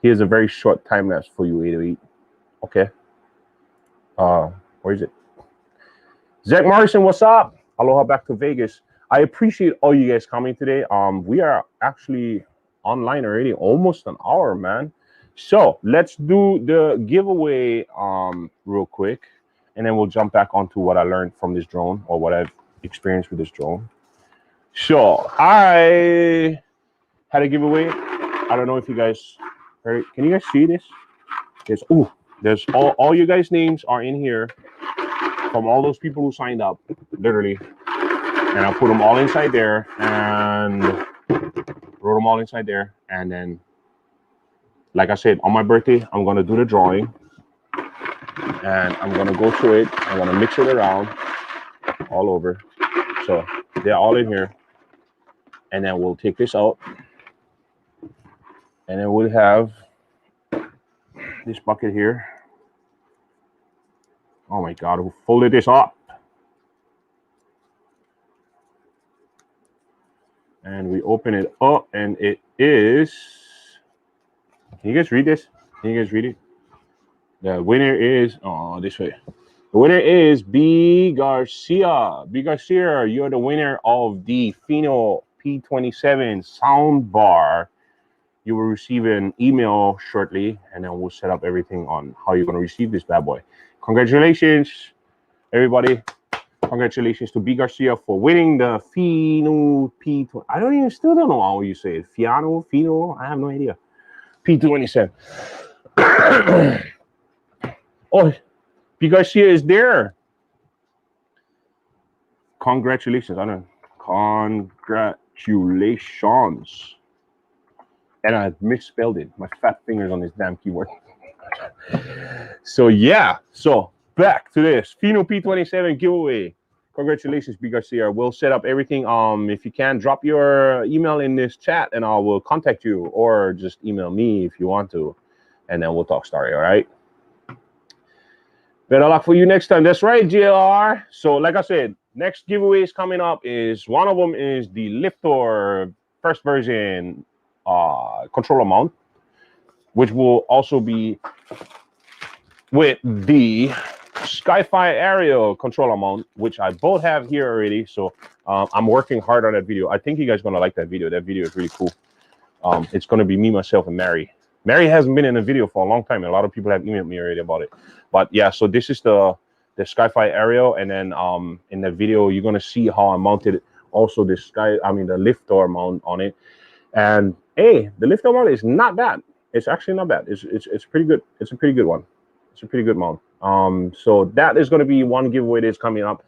here's a very short time lapse for you, 808. Okay. Where is it? Zach Morrison, what's up? Aloha back to Vegas. I appreciate all you guys coming today. We are actually online already, almost an hour, man. So let's do the giveaway real quick, and then we'll jump back onto what I learned from this drone or what I've experienced with this drone. So I had a giveaway. I don't know if you guys heard it. Can you guys see this? There's all you guys' names are in here from all those people who signed up, literally. And I put them all inside there and wrote them all inside there. And then, like I said, on my birthday, I'm going to do the drawing. And I'm going to go through it. I'm going to mix it around all over. So they're all in here. And then we'll take this out. And then we'll have this bucket here. Oh my God, who folded this up? and we open it up, and it is. Can you guys read this? Can you guys read it? The winner is this way. The winner is B Garcia. B Garcia, you're the winner of the Pheanoo P27 Soundbar. You will receive an email shortly, and then we'll set up everything on how you're going to receive this bad boy. Congratulations, everybody. Congratulations to B Garcia for winning the Pheanoo P20. I still don't know how you say it. Pheanoo. I have no idea. P27. Oh, B Garcia is there. Congratulations. Congratulations. And I misspelled it. My fat fingers on this damn keyboard. So yeah. So back to this Pheanoo P27 giveaway. Congratulations, B Garcia. We'll set up everything. If you can, drop your email in this chat, and I will contact you, or just email me if you want to, and then we'll talk story. All right. Better luck for you next time. That's right, JR. So, like I said, next giveaways coming up is one of them is the Liftor first version controller mount, which will also be with the Sky-Fi Aerial controller mount, which I both have here already. So I'm working hard on that video. I think you guys are gonna like that video. That video is really cool. It's gonna be me, myself, and Mary. Mary hasn't been in a video for a long time, and a lot of people have emailed me already about it. But yeah, so this is the Sky-Fi Aerial, and then in the video you're gonna see how I mounted also the Liftor mount on it. And hey, the Liftor mount is not bad. It's actually not bad. It's pretty good. It's a pretty good one. It's a pretty good mount. So that is going to be one giveaway that's coming up,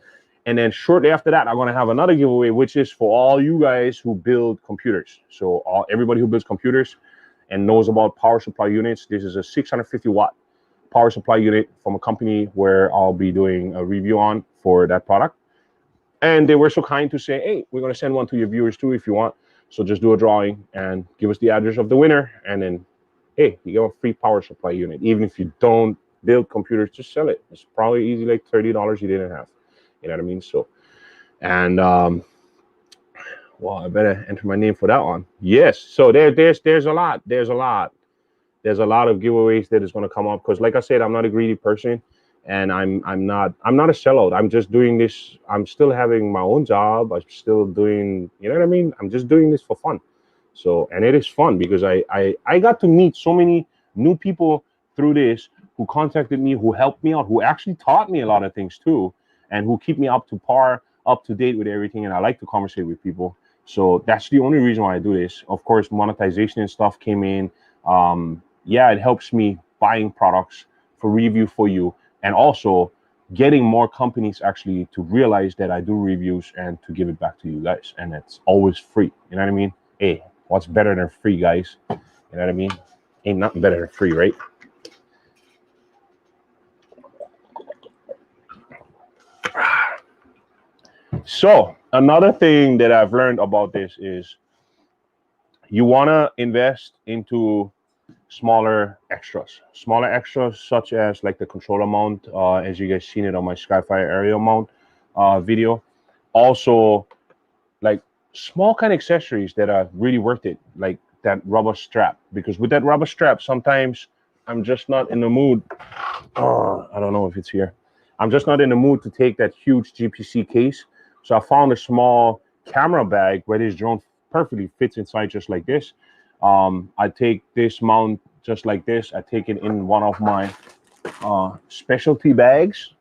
and then shortly after that, I'm going to have another giveaway, which is for all you guys who build computers. So everybody who builds computers and knows about power supply units. This is a 650 watt power supply unit from a company where I'll be doing a review on for that product. And they were so kind to say, hey, we're going to send one to your viewers too if you want. So just do a drawing and give us the address of the winner, and then hey, you get a free power supply unit. Even if you don't build computers, just sell it. It's probably easy, like $30 you didn't have. You know what I mean? So, and well, I better enter my name for that one. Yes. So there's a lot. There's a lot of giveaways that is going to come up, because like I said, I'm not a greedy person, and I'm not a sellout. I'm just doing this. I'm still having my own job. I'm still doing, you know what I mean? I'm just doing this for fun. So, and it is fun because I got to meet so many new people through this, who contacted me, who helped me out, who actually taught me a lot of things too, and who keep me up to par, up to date with everything. And I like to conversate with people. So that's the only reason why I do this. Of course, monetization and stuff came in. Yeah, it helps me buying products for review for you, and also getting more companies actually to realize that I do reviews and to give it back to you guys. And it's always free. You know what I mean? Hey, what's better than free, guys? You know what I mean? Ain't nothing better than free, right? So another thing that I've learned about this is you want to invest into smaller extras such as like the controller mount, as you guys seen it on my Sky-Fi Aerial mount video. Also, like small kind of accessories that are really worth it, like that rubber strap, because with that rubber strap, sometimes I'm just not in the mood. I don't know if it's here. I'm just not in the mood to take that huge GPC case. So I found a small camera bag where this drone perfectly fits inside, just like this. I take this mount just like this. I take it in one of my specialty bags,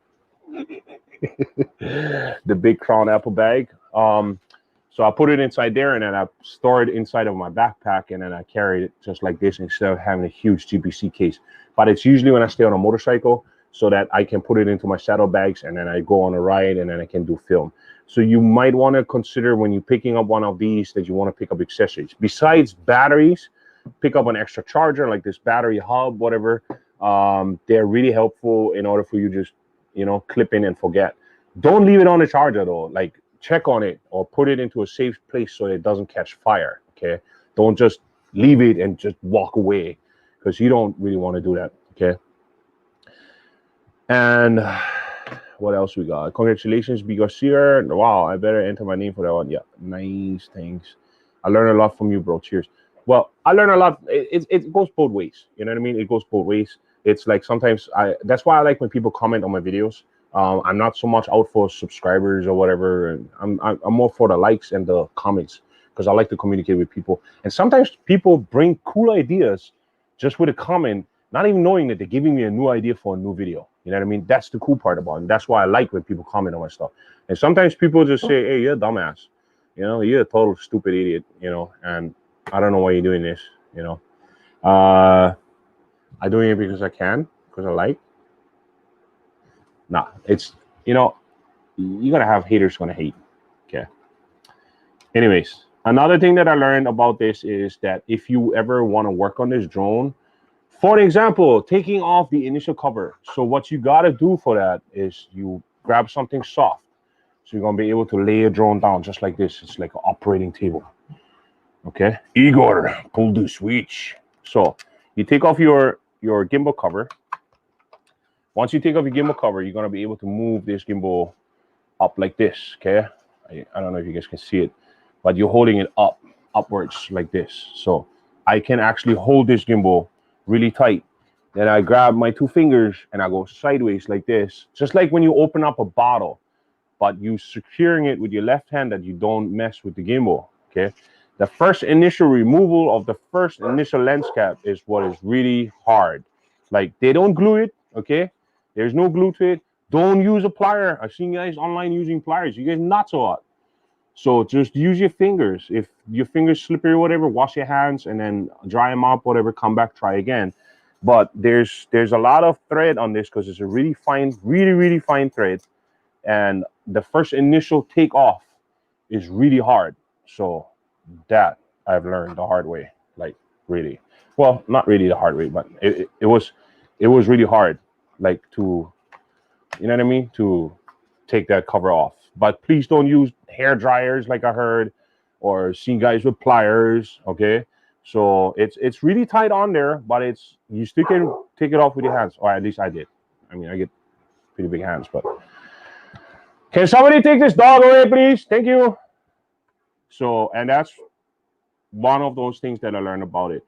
the big Crown Apple bag. So I put it inside there, and then I store it inside of my backpack, and then I carry it just like this instead of having a huge GPC case. But it's usually when I stay on a motorcycle, so that I can put it into my saddlebags, and then I go on a ride, and then I can do film. So you might want to consider, when you're picking up one of these, that you want to pick up accessories. Besides batteries, pick up an extra charger, like this battery hub, whatever. They're really helpful in order for you just, clip in and forget. Don't leave it on the charger though. Like, check on it or put it into a safe place so it doesn't catch fire. Okay. Don't just leave it and just walk away, because you don't really want to do that. Okay. And what else we got? Congratulations, B Garcia. Wow, I better enter my name for that one. Yeah, nice, thanks. I learned a lot from you, bro. Cheers. Well, I learned a lot. It goes both ways. You know what I mean? It goes both ways. It's like sometimes that's why I like when people comment on my videos. I'm not so much out for subscribers or whatever. And I'm more for the likes and the comments because I like to communicate with people. And sometimes people bring cool ideas just with a comment, not even knowing that they're giving me a new idea for a new video. You know what I mean? That's the cool part about it. And that's why I like when people comment on my stuff. And sometimes people just say, hey, you're a dumbass. You know, you're a total stupid idiot, you know, and I don't know why you're doing this, you know. I'm doing it because I can, because I like. Nah, it's, you know, you're going to have haters going to hate. Okay. Anyways, another thing that I learned about this is that if you ever want to work on this drone, for example, taking off the initial cover. So what you got to do for that is you grab something soft. So you're going to be able to lay your drone down just like this. It's like an operating table. Okay. Igor, pull the switch. So you take off your gimbal cover. Once you take off your gimbal cover, you're going to be able to move this gimbal up like this. Okay. I don't know if you guys can see it, but you're holding it upwards like this. So I can actually hold this gimbal really tight. Then I grab my two fingers and I go sideways like this, just like when you open up a bottle, but you securing it with your left hand that you don't mess with the gimbal. Okay. The first initial removal of the first initial lens cap is what is really hard. Like they don't glue it. Okay. There's no glue to it. Don't use a plier. I've seen guys online using pliers. You guys not so hot. So just use your fingers. If your fingers slippery or whatever, wash your hands and then dry them up, whatever, come back, try again. But there's a lot of thread on this because it's a really fine, really fine thread. And the first initial takeoff is really hard. So that I've learned the hard way, like really. Well, not really the hard way, but it was really hard, like to, you know what I mean, to take that cover off. But please don't use hair dryers like I heard, or seen guys with pliers. Okay, so it's really tight on there, but it's, you still can take it off with your hands, or at least I did. I mean, I get pretty big hands, but can somebody take this dog away, please? Thank you. So, and that's one of those things that I learned about it.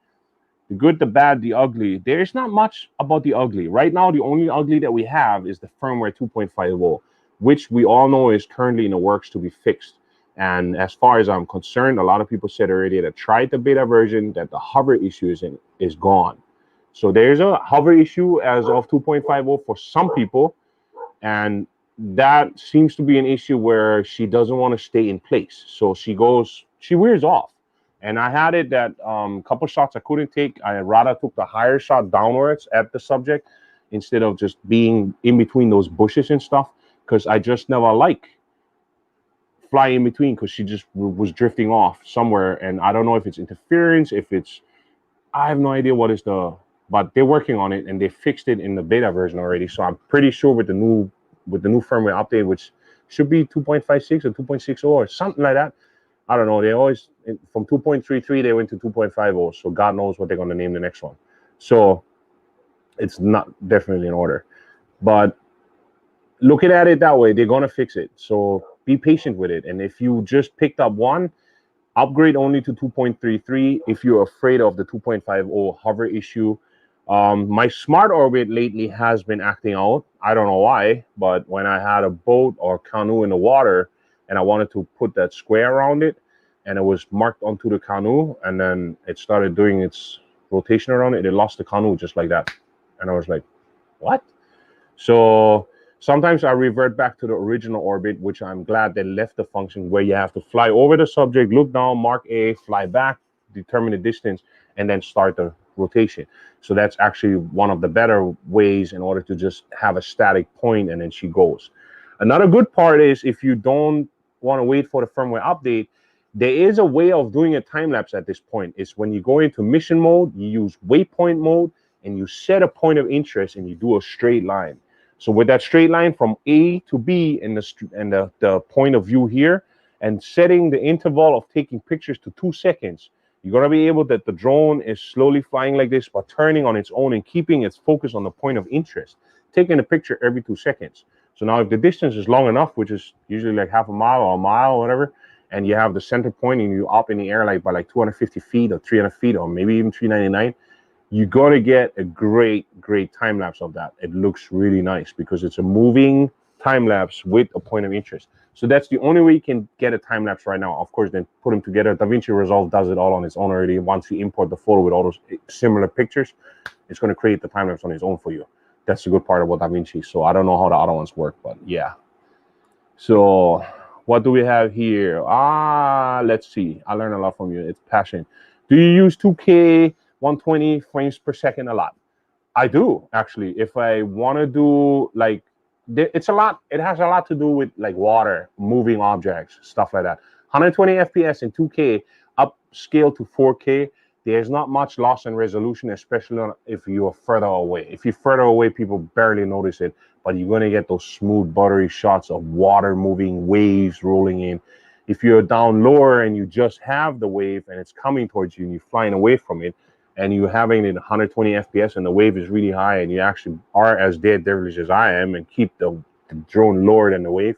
The good, the bad, the ugly. There's not much about the ugly. Right now, the only ugly that we have is the firmware 2.50, which we all know is currently in the works to be fixed. And as far as I'm concerned, a lot of people said already that tried the beta version that the hover issue is gone. So there's a hover issue as of 2.50 for some people. And that seems to be an issue where she doesn't want to stay in place. So she wears off. And I had it that couple shots I couldn't take. I rather took the higher shot downwards at the subject instead of just being in between those bushes and stuff, because I just never like fly in between, because she just was drifting off somewhere. And I don't know if it's interference, I have no idea what is but they're working on it and they fixed it in the beta version already. So I'm pretty sure with the new firmware update, which should be 2.56 or 2.60 or something like that. I don't know. They always, from 2.33, they went to 2.50. So God knows what they're going to name the next one. So it's not definitely in order. But looking at it that way, they're going to fix it. So be patient with it. And if you just picked up one, upgrade only to 2.33 if you're afraid of the 2.50 hover issue. My smart orbit lately has been acting out. I don't know why, but when I had a boat or canoe in the water and I wanted to put that square around it and it was marked onto the canoe and then it started doing its rotation around it, it lost the canoe just like that. And I was like, what? So sometimes I revert back to the original orbit, which I'm glad they left the function where you have to fly over the subject, look down, mark A, fly back, determine the distance, and then start the rotation. So that's actually one of the better ways in order to just have a static point and then she goes. Another good part is if you don't want to wait for the firmware update, there is a way of doing a time lapse at this point. It's when you go into mission mode, you use waypoint mode and you set a point of interest and you do a straight line. So with that straight line from A to B in the point of view here and setting the interval of taking pictures to 2 seconds, you're going to be able that the drone is slowly flying like this, but turning on its own and keeping its focus on the point of interest, taking a picture every 2 seconds. So now if the distance is long enough, which is usually like half a mile or a mile or whatever, and you have the center point and you up in the air like by like 250 feet or 300 feet or maybe even 399, you're going to get a great time lapse of that. It looks really nice because it's a moving time lapse with a point of interest. So that's the only way you can get a time lapse right now. Of course, then put them together. DaVinci Resolve does it all on its own already. Once you import the photo with all those similar pictures, it's going to create the time lapse on its own for you. That's the good part about DaVinci. So I don't know how the other ones work, but yeah. So what do we have here? Let's see. I learned a lot from you. It's passion. Do you use 2K 120 frames per second a lot? I do, actually. If I want to do like, it's a lot. It has a lot to do with like water, moving objects, stuff like that. 120 FPS in 2K, upscale to 4K. There's not much loss in resolution, especially if you're further away. If you're further away, people barely notice it, but you're going to get those smooth, buttery shots of water moving, waves rolling in. If you're down lower and you just have the wave and it's coming towards you and you're flying away from it, and you're having it 120 FPS and the wave is really high and you actually are as dead devilish as I am and keep the drone lower than the wave,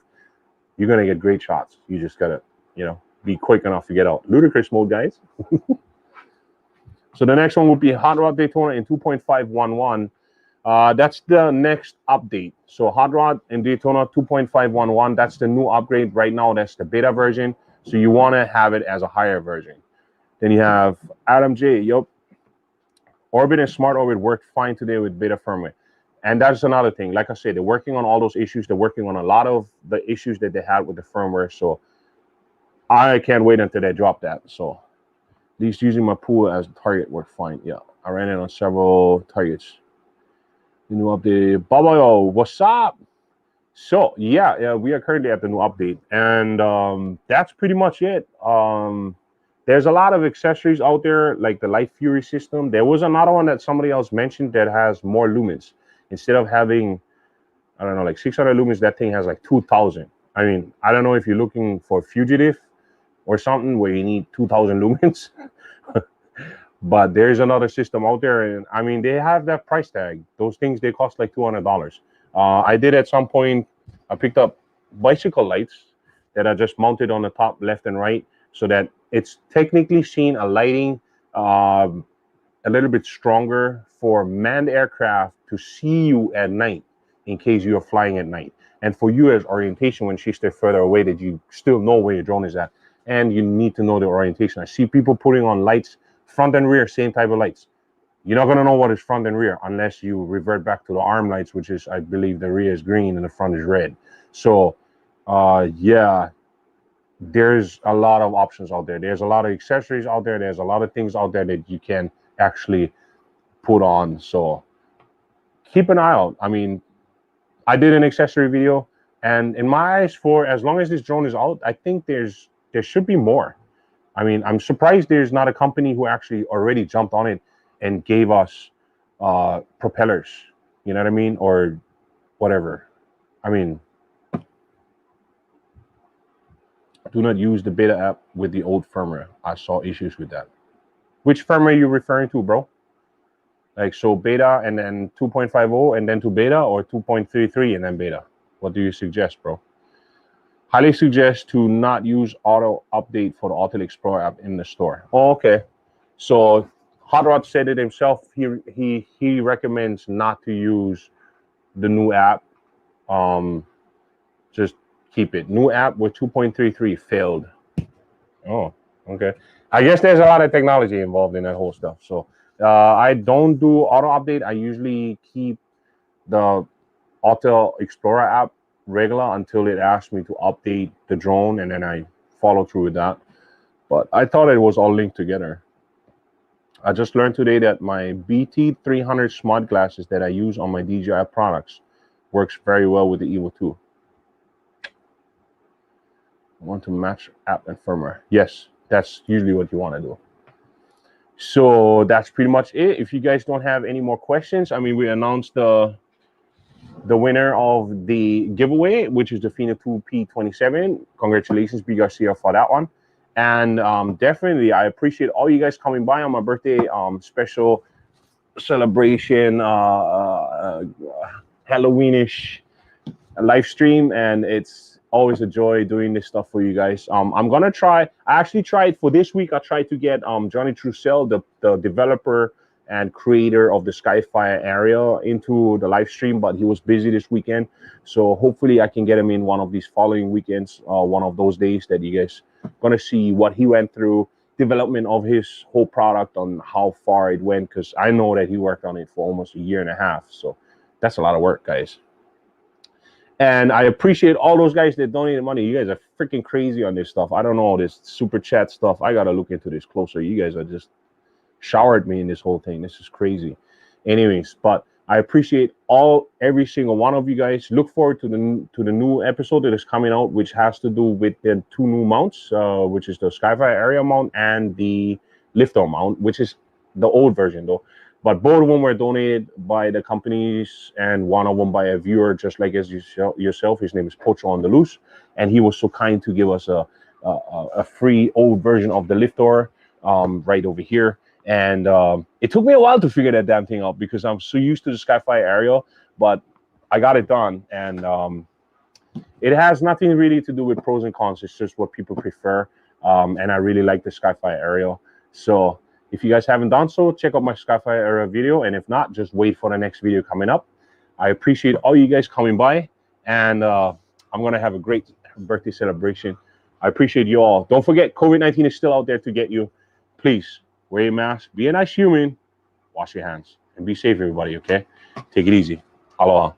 you're going to get great shots. You just got to, you know, be quick enough to get out. Ludicrous mode, guys. So the next one would be Hot Rod Daytona in 2.511. That's the next update. So Hot Rod and Daytona 2.511, that's the new upgrade right now. That's the beta version. So you want to have it as a higher version. Then you have Adam J. Yup. Orbit and Smart Orbit worked fine today with beta firmware. And that's another thing. Like I said, they're working on all those issues. They're working on a lot of the issues that they had with the firmware. So I can't wait until they drop that. So at least using my pool as a target worked fine. Yeah, I ran it on several targets. The new update. Baba, what's up? So yeah, we are currently at the new update. And that's pretty much it. There's a lot of accessories out there, like the Light Fury system. There was another one that somebody else mentioned that has more lumens. Instead of having, I don't know, like 600 lumens, that thing has like 2,000. I mean, I don't know if you're looking for Fugitive or something where you need 2,000 lumens. But there's another system out there. And I mean, they have that price tag. Those things, they cost like $200. I did at some point, I picked up bicycle lights that are just mounted on the top left and right, so that it's technically seen a lighting a little bit stronger for manned aircraft to see you at night in case you are flying at night. And for you as orientation when she's there further away, that you still know where your drone is at. And you need to know the orientation. I see people putting on lights, front and rear, same type of lights. You're not going to know what is front and rear unless you revert back to the arm lights, which is, I believe, the rear is green and the front is red. So, yeah. There's a lot of options out there. There's a lot of accessories out there. There's a lot of things out there that you can actually put on. So keep an eye out. I mean, I did an accessory video, and in my eyes, for as long as this drone is out, I think there should be more. I mean, I'm surprised there's not a company who actually already jumped on it and gave us propellers. You know what I mean? Or whatever. I mean, do not use the beta app with the old firmware. I saw issues with that. Which firmware are you referring to, bro? Like, so beta and then 2.50 and then to beta, or 2.33 and then beta? What do you suggest, bro? Highly suggest to not use auto update for the Autel Explorer app in the store. Oh, okay. So Hot Rod said it himself. He recommends not to use the new app. Just keep it. New app with 2.33 failed. Oh, okay. I guess there's a lot of technology involved in that whole stuff. So I don't do auto update. I usually keep the Autel Explorer app regular until it asks me to update the drone, and then I follow through with that. But I thought it was all linked together. I just learned today that my BT300 smart glasses that I use on my DJI products works very well with the Evo 2. I want to match app and firmware. Yes, that's usually what you want to do. So that's pretty much it. If you guys don't have any more questions, I mean, we announced the winner of the giveaway, which is the Pheanoo P27. Congratulations, B Garcia, for that one. And definitely, I appreciate all you guys coming by on my birthday special celebration, Halloweenish live stream. And it's always a joy doing this stuff for you guys. I'm gonna try. I actually tried for this week. I tried to get Johnny Trussell, the developer and creator of the Skyfire area, into the live stream, but he was busy this weekend. So hopefully I can get him in one of these following weekends, one of those days that you guys gonna see what he went through, development of his whole product, on how far it went, because I know that he worked on it for almost a year and a half. So that's a lot of work, guys. And I appreciate all those guys that donated money. You guys are freaking crazy on this stuff. I don't know, this super chat stuff. I gotta look into this closer. You guys are just showered me in this whole thing. This is crazy. Anyways, but I appreciate every single one of you guys. Look forward to the new episode that is coming out, which has to do with the 2 new mounts, which is the Skyfire area mount and the lifter mount, which is the old version though. But both of them were donated by the companies, and one of them by a viewer just like as yourself. His name is Pocho on the Loose, and he was so kind to give us a free old version of the lifter right over here. And it took me a while to figure that damn thing out, because I'm so used to the Skyfire aerial, but I got it done. And it has nothing really to do with pros and cons. It's just what people prefer. And I really like the Skyfire aerial. So if you guys haven't done so, check out my Skyfire aerial video. And if not, just wait for the next video coming up. I appreciate all you guys coming by. And I'm going to have a great birthday celebration. I appreciate you all. Don't forget, COVID-19 is still out there to get you. Please wear your mask, be a nice human, wash your hands, and be safe, everybody, okay? Take it easy. Aloha.